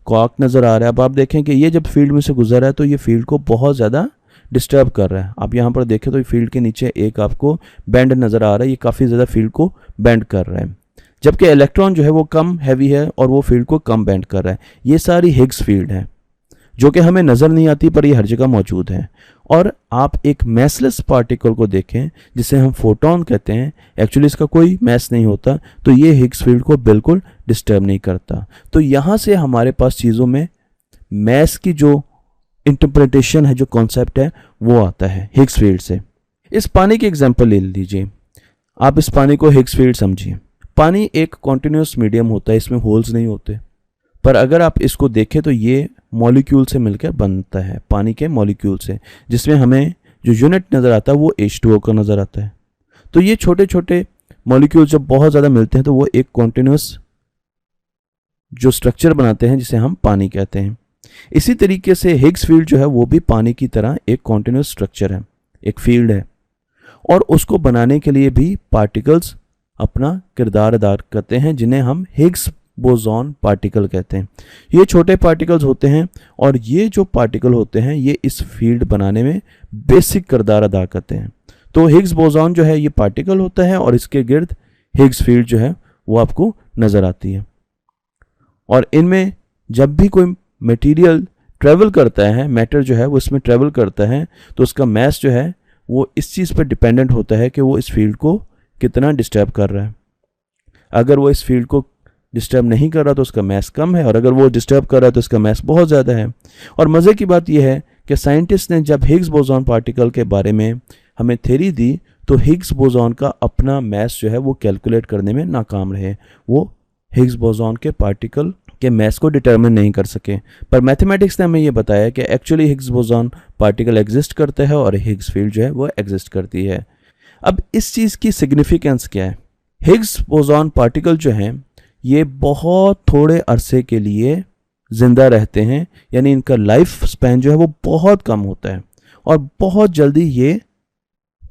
क्वार्क नज़र आ रहा है। अब आप देखें कि ये जब फील्ड में से गुजर रहा है तो ये फील्ड को बहुत ज़्यादा डिस्टर्ब कर रहा है। आप यहाँ पर देखें तो ये फील्ड के नीचे एक आपको बैंड नज़र आ रहा है, ये काफ़ी ज़्यादा फील्ड को बैंड कर रहा है, जबकि इलेक्ट्रॉन जो है वो कम हैवी है और वो फील्ड को कम बैंड कर रहा है। ये सारी हिग्स फील्ड है जो कि हमें नज़र नहीं आती, पर ये हर जगह मौजूद है। और आप एक मैसलेस पार्टिकल को देखें जिसे हम फोटोन कहते हैं, एक्चुअली इसका कोई मैस नहीं होता, तो ये हिग्स फील्ड को बिल्कुल डिस्टर्ब नहीं करता। तो यहाँ से हमारे पास चीज़ों में मैस की जो इंटरप्रिटेशन है, जो कॉन्सेप्ट है, वो आता है हिग्स फील्ड से। इस पानी की एग्जांपल ले लीजिए। आप इस पानी को हिग्स फील्ड समझिए। पानी एक कॉन्टिन्यूस मीडियम होता है, इसमें होल्स नहीं होते, पर अगर आप इसको देखें तो ये मॉलिक्यूल से मिलकर बनता है, पानी के मॉलिक्यूल से, जिसमें हमें जो यूनिट नज़र आता है वो H2O का नज़र आता है। तो ये छोटे छोटे मॉलिक्यूल जब बहुत ज़्यादा मिलते हैं तो वो एक कॉन्टिन्यूस जो स्ट्रक्चर बनाते हैं जिसे हम पानी कहते हैं। इसी तरीके से हिग्स फील्ड जो है वो भी पानी की तरह एक कॉन्टिन्यूस स्ट्रक्चर है, एक फील्ड है, और उसको बनाने के लिए भी पार्टिकल्स अपना किरदार अदा करते हैं, जिन्हें हम हिग्स बोसॉन पार्टिकल कहते हैं। ये छोटे पार्टिकल्स होते हैं, और ये जो पार्टिकल होते हैं ये इस फील्ड बनाने में बेसिक किरदार अदा करते हैं। तो हिग्स बोसॉन जो है ये पार्टिकल होता है, और इसके गिर्द हिग्स फील्ड जो है वो आपको नज़र आती है। और इनमें जब भी कोई मटेरियल ट्रेवल करता है, मैटर जो है वो इसमें ट्रेवल करता है, तो उसका मैस जो है वो इस चीज़ पर डिपेंडेंट होता है कि वो इस फील्ड को कितना डिस्टर्ब कर रहा है। अगर वो इस फील्ड को डिस्टर्ब नहीं कर रहा तो उसका मैस कम है, और अगर वो डिस्टर्ब कर रहा है तो इसका मैस बहुत ज़्यादा है। और मज़े की बात यह है कि साइंटिस्ट ने जब हिग्स बोसॉन पार्टिकल के बारे में हमें थ्योरी दी तो हिग्स बोसॉन का अपना मैस जो है वो कैलकुलेट करने में नाकाम रहे। वो हिग्स बोसॉन के पार्टिकल के मैस को डिटरमिन नहीं कर सके, पर मैथमेटिक्स ने हमें ये बताया कि actually Higgs boson particle exist करता है और हिग्स फील्ड जो है वो एग्जिस्ट करती है। अब इस चीज़ की सिग्निफिकेंस क्या है? हिग्स बोसॉन पार्टिकल जो हैं ये बहुत थोड़े अरसे के लिए ज़िंदा रहते हैं, यानी इनका लाइफ स्पैन जो है वो बहुत कम होता है, और बहुत जल्दी ये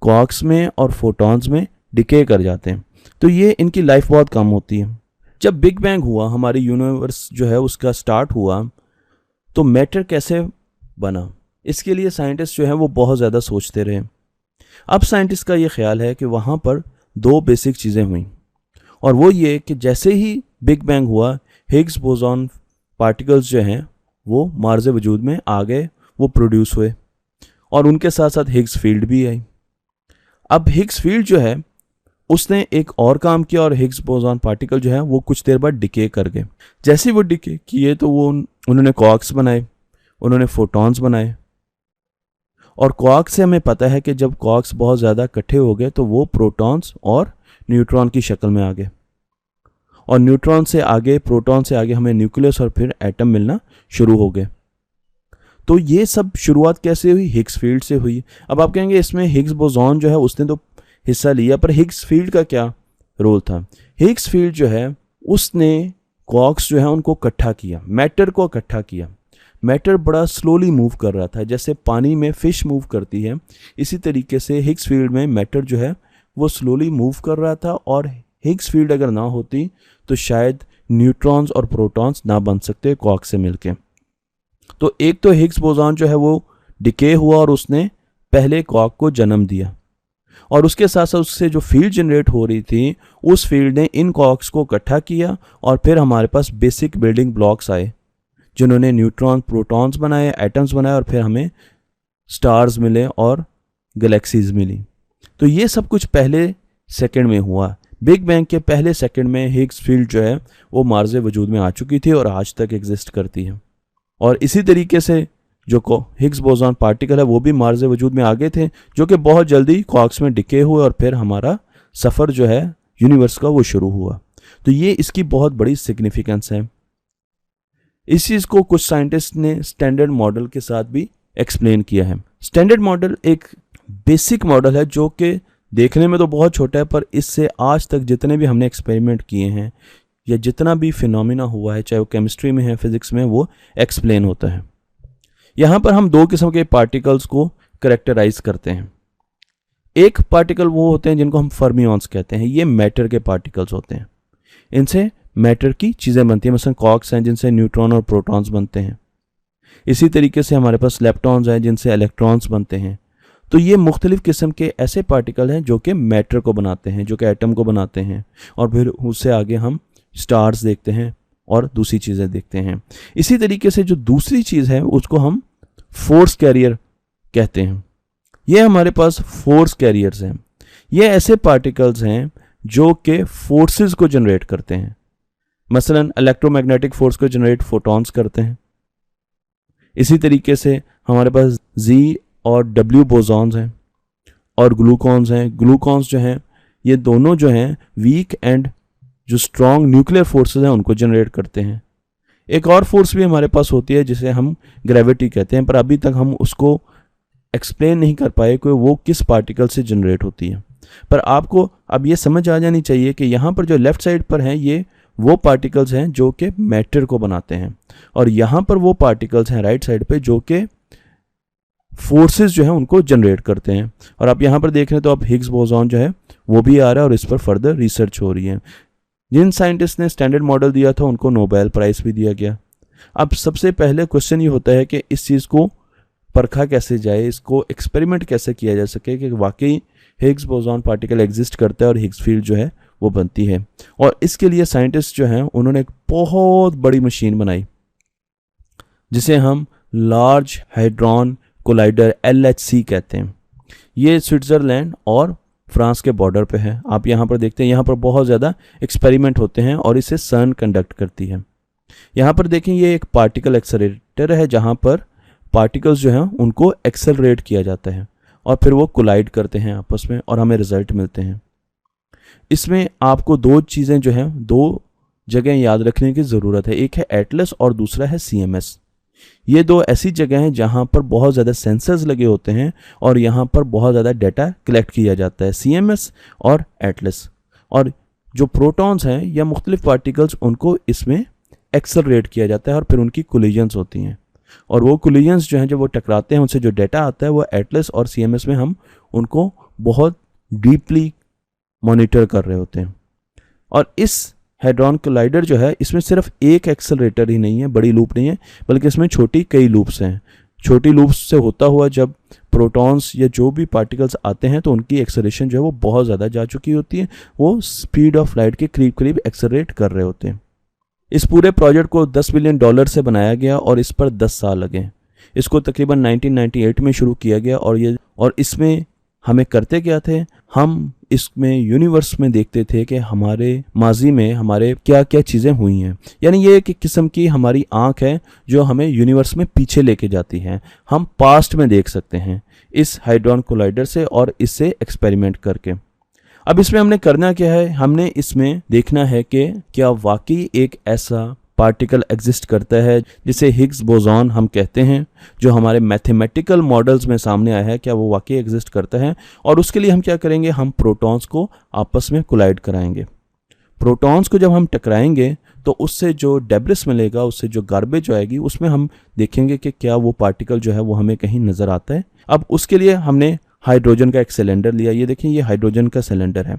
क्वार्क्स में और फोटॉन्स में डिके कर जाते हैं। तो ये इनकी लाइफ बहुत कम होती है। जब बिग बैंग हुआ, हमारी यूनिवर्स जो है उसका स्टार्ट हुआ, तो मैटर कैसे बना, इसके लिए साइंटिस्ट जो है वो बहुत ज़्यादा सोचते रहे। अब साइंटिस्ट का ये ख्याल है कि वहाँ पर दो बेसिक चीज़ें हुई, और वो ये कि जैसे ही बिग बैंग हुआ हिग्स बोसॉन पार्टिकल्स जो हैं वो मार्ज़ वजूद में आ गए, वो प्रोड्यूस हुए, और उनके साथ साथ हिग्स फील्ड भी आई। अब हिग्स फील्ड जो है उसने एक और काम किया, और हिग्स बोसॉन पार्टिकल जो है वो कुछ देर बाद डिके कर गए। जैसे ही वो डिके किए तो वो उन्होंने क्वार्क्स बनाए, उन्होंने फोटॉन्स बनाए, और क्वार्क से हमें पता है कि जब क्वार्क्स बहुत ज़्यादा इकट्ठे हो गए तो वो प्रोटॉन्स और न्यूट्रॉन की शक्ल में आ गए, और न्यूट्रॉन से आगे, प्रोटॉन से आगे हमें न्यूक्लियस और फिर एटम मिलना शुरू हो गए। तो ये सब शुरुआत कैसे हुई? हिग्स फील्ड से हुई। अब आप कहेंगे इसमें हिग्स बोसॉन जो है उसने तो हिस्सा लिया, पर हिग्स फील्ड का क्या रोल था? हिग्स फील्ड जो है उसने क्वार्क्स जो है उनको इकट्ठा किया, मैटर को इकट्ठा किया। मैटर बड़ा स्लोली मूव कर रहा था, जैसे पानी में फिश मूव करती है, इसी तरीके से हिग्स फील्ड में मैटर जो है वो स्लोली मूव कर रहा था। और हिग्स फील्ड अगर ना होती तो शायद न्यूट्रॉन्स और प्रोटॉन्स ना बन सकते क्वार्क से मिलके। तो एक तो हिग्स बोसॉन जो है वो डिके हुआ और उसने पहले क्वार्क को जन्म दिया, और उसके साथ साथ उससे जो फील्ड जनरेट हो रही थी उस फील्ड ने इन क्वार्क्स को इकट्ठा किया, और फिर हमारे पास बेसिक बिल्डिंग ब्लॉक्स आए जिन्होंने न्यूट्रॉन प्रोटॉन्स बनाए, एटम्स बनाए, और फिर हमें स्टार्स मिले और गैलेक्सीज मिली। तो ये सब कुछ पहले सेकंड में हुआ। बिग बैंग के पहले सेकंड में हिग्स फील्ड जो है वो मार्ज़े वजूद में आ चुकी थी और आज तक एग्जिस्ट करती है। और इसी तरीके से जो हिग्स बोसॉन पार्टिकल है वो भी मार्ज़े वजूद में आ गए थे, जो कि बहुत जल्दी क्वार्क्स में डिके हुए, और फिर हमारा सफ़र जो है यूनिवर्स का वो शुरू हुआ। तो ये इसकी बहुत बड़ी सिग्निफिकेंस है। इस चीज़ को कुछ साइंटिस्ट ने स्टैंडर्ड मॉडल के साथ भी एक्सप्लेन किया है। स्टैंडर्ड मॉडल एक बेसिक मॉडल है जो कि देखने में तो बहुत छोटा है, पर इससे आज तक जितने भी हमने एक्सपेरिमेंट किए हैं या जितना भी फिनोमिना हुआ है, चाहे वो केमिस्ट्री में है, फिजिक्स में, वो एक्सप्लेन होता है। यहाँ पर हम दो किस्म के पार्टिकल्स को करेक्टराइज करते हैं। एक पार्टिकल वो होते हैं जिनको हम फर्मियॉन्स कहते हैं, ये मैटर के पार्टिकल्स होते हैं, इनसे मैटर की चीज़ें बनती हैं, मसलन क्वार्क्स हैं जिनसे न्यूट्रॉन और प्रोटॉन्स बनते हैं। इसी तरीके से हमारे पास लेप्टॉन्स हैं जिनसे इलेक्ट्रॉन्स बनते हैं। तो ये मुख्तलिफ़ किस्म के ऐसे पार्टिकल हैं जो कि मैटर को बनाते हैं, जो कि एटम को बनाते हैं, और फिर उससे आगे हम स्टार्स देखते हैं और दूसरी चीज़ें देखते हैं। इसी तरीके से जो दूसरी चीज़ है उसको हम फोर्स कैरियर कहते हैं। ये हमारे पास फोर्स कैरियर्स हैं। ये ऐसे पार्टिकल्स हैं जो कि फोर्सेस को जनरेट करते हैं, मसलन इलेक्ट्रोमैग्नेटिक फोर्स को जनरेट फोटॉन्स करते हैं। इसी तरीके से हमारे पास जी और डब्ल्यू बोसॉन्स हैं और ग्लूकॉन्स हैं। ग्लूकॉन्स जो हैं ये दोनों जो हैं वीक एंड जो स्ट्रॉन्ग न्यूक्लियर फोर्सेस हैं उनको जनरेट करते हैं। एक और फोर्स भी हमारे पास होती है जिसे हम ग्रेविटी कहते हैं, पर अभी तक हम उसको एक्सप्लेन नहीं कर पाए कि वो किस पार्टिकल से जनरेट होती है। पर आपको अब ये समझ आ जानी चाहिए कि यहाँ पर जो लेफ़्ट साइड पर हैं ये वो पार्टिकल्स हैं जो कि मैटर को बनाते हैं, और यहाँ पर वो पार्टिकल्स हैं राइट साइड पे जो कि फोर्सेस जो हैं उनको जनरेट करते हैं। और आप यहाँ पर देख रहे हैं तो अब हिग्स बोसॉन जो है वो भी आ रहा है और इस पर फर्दर रिसर्च हो रही है। जिन साइंटिस्ट ने स्टैंडर्ड मॉडल दिया था उनको नोबेल प्राइज़ भी दिया गया। अब सबसे पहले क्वेश्चन ये होता है कि इस चीज़ को परखा कैसे जाए, इसको एक्सपेरिमेंट कैसे किया जा सके कि वाकई हिग्स बोसॉन पार्टिकल एग्जिस्ट करता है और हिग्स फील्ड जो है वो बनती है। और इसके लिए साइंटिस्ट जो हैं उन्होंने एक बहुत बड़ी मशीन बनाई जिसे हम लार्ज हाइड्रॉन कोलाइडर LHC कहते हैं। ये स्विट्ज़रलैंड और फ्रांस के बॉर्डर पे है। आप यहाँ पर देखते हैं यहाँ पर बहुत ज़्यादा एक्सपेरिमेंट होते हैं और इसे CERN कंडक्ट करती है। यहाँ पर देखें ये एक पार्टिकल एक्सेलरेटर है जहाँ पर पार्टिकल्स जो हैं उनको एक्सेलरेट किया जाता है और फिर वो कोलाइड करते हैं आपस में और हमें रिजल्ट मिलते हैं। इसमें आपको दो चीज़ें जो हैं, दो जगह याद रखने की ज़रूरत है। एक है एटलस और दूसरा है CMS। ये दो ऐसी जगह हैं जहाँ पर बहुत ज़्यादा सेंसर्स लगे होते हैं और यहाँ पर बहुत ज़्यादा डाटा कलेक्ट किया जाता है, CMS और एटलस। और जो प्रोटॉन्स हैं या मुख्तलिफ पार्टिकल्स उनको इसमें एक्सेलरेट किया जाता है और फिर उनकी कोलिजन्स होती हैं, और वो कोलिजन्स जो हैं जब वो टकराते हैं उनसे जो डाटा आता है वो एटलस और CMS में हम उनको बहुत डीपली मॉनिटर कर रहे होते हैं। और इस हेड्रॉन कोलाइडर जो है इसमें सिर्फ एक एक्सेलरेटर ही नहीं है, बड़ी लूप नहीं है, बल्कि इसमें छोटी कई लूप्स हैं। छोटी लूप्स से होता हुआ जब प्रोटॉन्स या जो भी पार्टिकल्स आते हैं तो उनकी एक्सेलरेशन जो है वो बहुत ज़्यादा जा चुकी होती है, वो स्पीड ऑफ लाइट के करीब करीब एक्सेलरेट कर रहे होते हैं। इस पूरे प्रोजेक्ट को $10 बिलियन से बनाया गया और इस पर 10 साल लगे। इसको तकरीबन 1998 में शुरू किया गया और इसमें हमें करते क्या थे, हम इसमें यूनिवर्स में देखते थे कि हमारे माजी में हमारे क्या क्या चीज़ें हुई हैं। यानी ये एक किस्म की हमारी आँख है जो हमें यूनिवर्स में पीछे लेके जाती है। हम पास्ट में देख सकते हैं इस हाइड्रॉन कोलाइडर से और इससे एक्सपेरिमेंट करके। अब इसमें हमने करना क्या है, हमने इसमें देखना है कि क्या वाकई एक ऐसा पार्टिकल एग्जिस्ट करता है जिसे हिग्स बोसॉन हम कहते हैं, जो हमारे मैथमेटिकल मॉडल्स में सामने आया है, क्या वो वाकई एग्जिस्ट करता है। और उसके लिए हम क्या करेंगे, हम प्रोटॉन्स को आपस में कोलाइड कराएंगे। प्रोटॉन्स को जब हम टकराएंगे तो तो उससे जो डेब्रिस मिलेगा, उससे जो गार्बेज आएगी, उसमें हम देखेंगे कि क्या वो पार्टिकल जो है वो हमें कहीं नज़र आता है। अब उसके लिए हमने हाइड्रोजन का एक सिलेंडर लिया। ये देखिए, ये हाइड्रोजन का सिलेंडर है,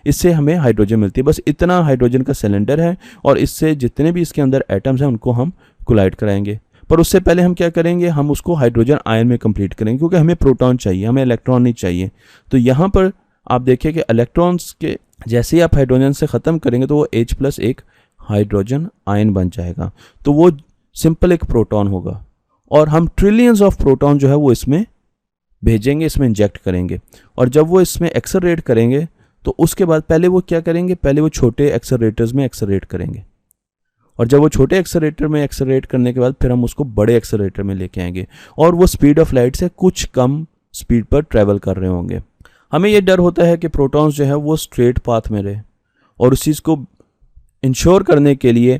इससे हमें हाइड्रोजन मिलती है। बस इतना हाइड्रोजन का सिलेंडर है और इससे जितने भी इसके अंदर एटम्स हैं उनको हम कोलाइड कराएंगे। पर उससे पहले हम क्या करेंगे, हम उसको हाइड्रोजन आयन में कंप्लीट करेंगे, क्योंकि हमें प्रोटॉन चाहिए, हमें इलेक्ट्रॉन नहीं चाहिए। तो यहाँ पर आप देखिए कि इलेक्ट्रॉन्स के जैसे ही आप हाइड्रोजन से ख़त्म करेंगे तो वो H+ एक हाइड्रोजन आयन बन जाएगा, तो वो सिंपल एक प्रोटॉन होगा और हम ट्रिलियंस ऑफ प्रोटॉन जो है वो इसमें भेजेंगे, इसमें इंजेक्ट करेंगे। और जब वो इसमें एक्सेलरेट करेंगे तो उसके बाद पहले वो क्या करेंगे, पहले वो छोटे एक्सेलरेटर्स में एक्सेलरेट करेंगे और जब वो छोटे एक्सेलरेटर में एक्सेलरेट करने के बाद फिर हम उसको बड़े एक्सेलरेटर में लेके आएंगे और वो स्पीड ऑफ लाइट से कुछ कम स्पीड पर ट्रैवल कर रहे होंगे। हमें ये डर होता है कि प्रोटॉन्स जो है वो स्ट्रेट पाथ में रहे और उस चीज़ को इंश्योर करने के लिए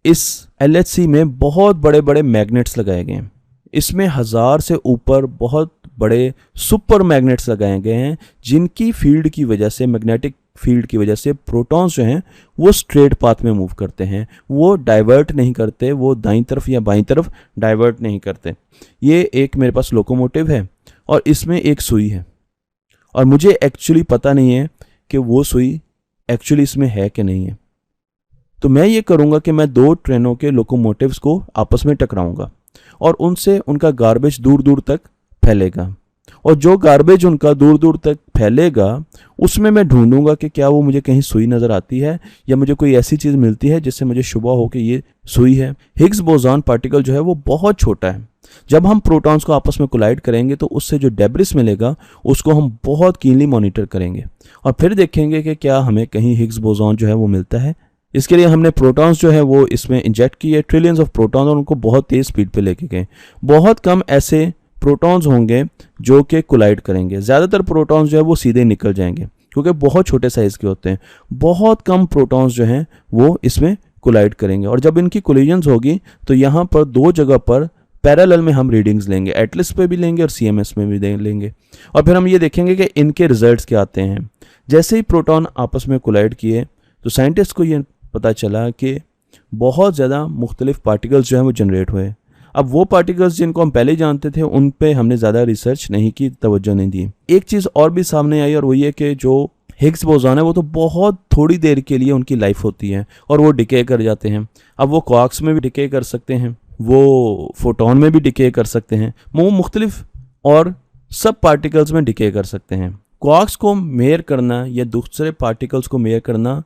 इस LHC में बहुत बड़े बड़े मैग्नेट्स लगाए गए हैं। इसमें 1000 से ऊपर बहुत बड़े सुपर मैग्नेट्स लगाए गए हैं, जिनकी फील्ड की वजह से, मैग्नेटिक फील्ड की वजह से प्रोटॉन्स जो हैं वो स्ट्रेट पाथ में मूव करते हैं, वो डाइवर्ट नहीं करते, वो दाईं तरफ या बाईं तरफ डाइवर्ट नहीं करते। ये एक मेरे पास लोकोमोटिव है और इसमें एक सुई है और मुझे एक्चुअली पता नहीं है कि वो सुई एक्चुअली इसमें है कि नहीं है। तो मैं ये करूँगा कि मैं 2 ट्रेनों के लोकोमोटिव्स को आपस में टकराऊँगा और उनसे उनका गार्बेज दूर दूर तक फैलेगा और जो गार्बेज उनका दूर दूर तक फैलेगा उसमें मैं ढूंढूंगा कि क्या वो मुझे कहीं सुई नज़र आती है या मुझे कोई ऐसी चीज़ मिलती है जिससे मुझे शुबा हो कि ये सुई है। हिग्स बोसॉन पार्टिकल जो है वो बहुत छोटा है। जब हम प्रोटॉन्स को आपस में कोलाइड करेंगे तो उससे जो डेब्रिस मिलेगा उसको हम बहुत कीनली मॉनिटर करेंगे और फिर देखेंगे कि क्या हमें कहीं हिग्स बोसॉन जो है वो मिलता है। इसके लिए हमने प्रोटॉन्स जो है वो इसमें इंजेक्ट किए, ट्रिलियंस ऑफ प्रोटॉन्स, और उनको बहुत तेज़ स्पीड पे लेके गए। बहुत कम ऐसे प्रोटॉन्स होंगे जो कि कोलाइड करेंगे, ज़्यादातर प्रोटॉन्स जो है वो सीधे निकल जाएंगे क्योंकि बहुत छोटे साइज़ के होते हैं। बहुत कम प्रोटॉन्स जो हैं वो इसमें कोलाइड करेंगे और जब इनकी कोलिजन्स होगी तो यहाँ पर 2 जगह पर पैरेलल में हम रीडिंग्स लेंगे, एटलस पे भी लेंगे और CMS में भी लेंगे और फिर हम ये देखेंगे कि इनके रिजल्ट्स क्या आते हैं। जैसे ही प्रोटॉन आपस में कोलाइड किए तो साइंटिस्ट को ये पता चला कि बहुत ज़्यादा मुख्तलिफ पार्टिकल्स जो हैं वो जनरेट हुए। अब वो पार्टिकल्स जिनको हम पहले जानते थे उन पे हमने ज़्यादा रिसर्च नहीं की, तवज्जो नहीं दी। एक चीज़ और भी सामने आई और वो ये कि जो हिग्स बोसॉन है वो तो बहुत थोड़ी देर के लिए उनकी लाइफ होती है और वो डिके कर जाते हैं। अब वो क्वार्क्स में भी डिके कर सकते हैं, वो फोटोन में भी डिके कर सकते हैं, वो मुख्तलिफ और सब पार्टिकल्स में डिके कर सकते हैं। क्वार्क्स को मेयर करना या दूसरे पार्टिकल्स को मेयर करना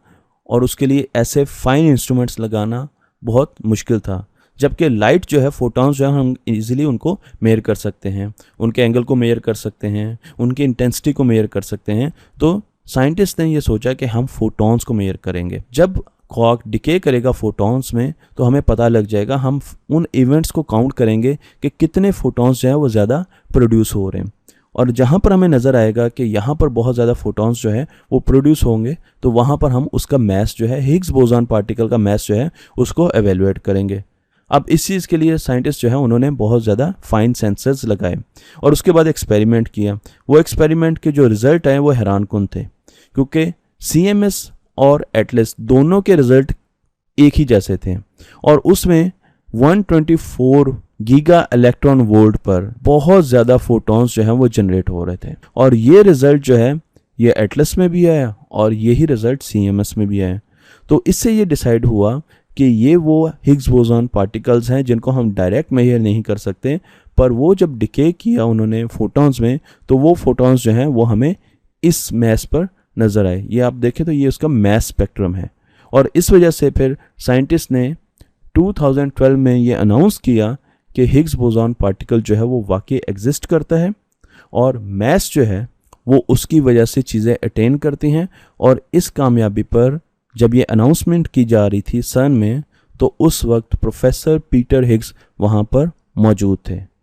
और उसके लिए ऐसे फाइन इंस्ट्रूमेंट्स लगाना बहुत मुश्किल था, जबकि लाइट जो है, फोटॉन्स जो है, हम इजीली उनको मेयर कर सकते हैं, उनके एंगल को मेयर कर सकते हैं, उनकी इंटेंसिटी को मेयर कर सकते हैं। तो साइंटिस्ट ने ये सोचा कि हम फोटॉन्स को मेयर करेंगे। जब क्वार्क डिके करेगा फोटॉन्स में तो हमें पता लग जाएगा, हम उन इवेंट्स को काउंट करेंगे कि कितने फोटॉन्स जो है वो ज़्यादा प्रोड्यूस हो रहे हैं और जहाँ पर हमें नज़र आएगा कि यहाँ पर बहुत ज़्यादा फोटॉन्स जो है वो प्रोड्यूस होंगे तो वहाँ पर हम उसका मैस जो है, हिग्स बोसॉन पार्टिकल का मैस जो है उसको एवेलुएट करेंगे। अब इस चीज़ के लिए साइंटिस्ट जो है उन्होंने बहुत ज़्यादा फाइन सेंसर्स लगाए और उसके बाद एक्सपेरिमेंट किया। वो एक्सपेरिमेंट के जो रिज़ल्ट आए वो हैरानकुन थे क्योंकि CMS और एटलस दोनों के रिज़ल्ट एक ही जैसे थे और उसमें 124 गीगा इलेक्ट्रॉन वोल्ट पर बहुत ज़्यादा फोटॉन्स जो हैं वो जनरेट हो रहे थे और ये रिज़ल्ट जो है ये एटलस में भी आया और यही रिज़ल्ट CMS में भी आया। तो इससे ये डिसाइड हुआ कि ये वो हिग्स बोसॉन पार्टिकल्स हैं जिनको हम डायरेक्ट मेजर नहीं कर सकते, पर वो जब डिके किया उन्होंने फोटॉन्स में तो वो फोटॉन्स जो हैं वो हमें इस मैस पर नज़र आए। ये आप देखें तो ये उसका मैस स्पेक्ट्रम है और इस वजह से फिर साइंटिस्ट ने 2012 में ये अनाउंस किया कि हिग्स बोसॉन पार्टिकल जो है वो वाकई एग्जिस्ट करता है और मैस जो है वो उसकी वजह से चीज़ें अटेन करती हैं। और इस कामयाबी पर जब ये अनाउंसमेंट की जा रही थी सन में तो उस वक्त प्रोफेसर पीटर हिग्स वहाँ पर मौजूद थे।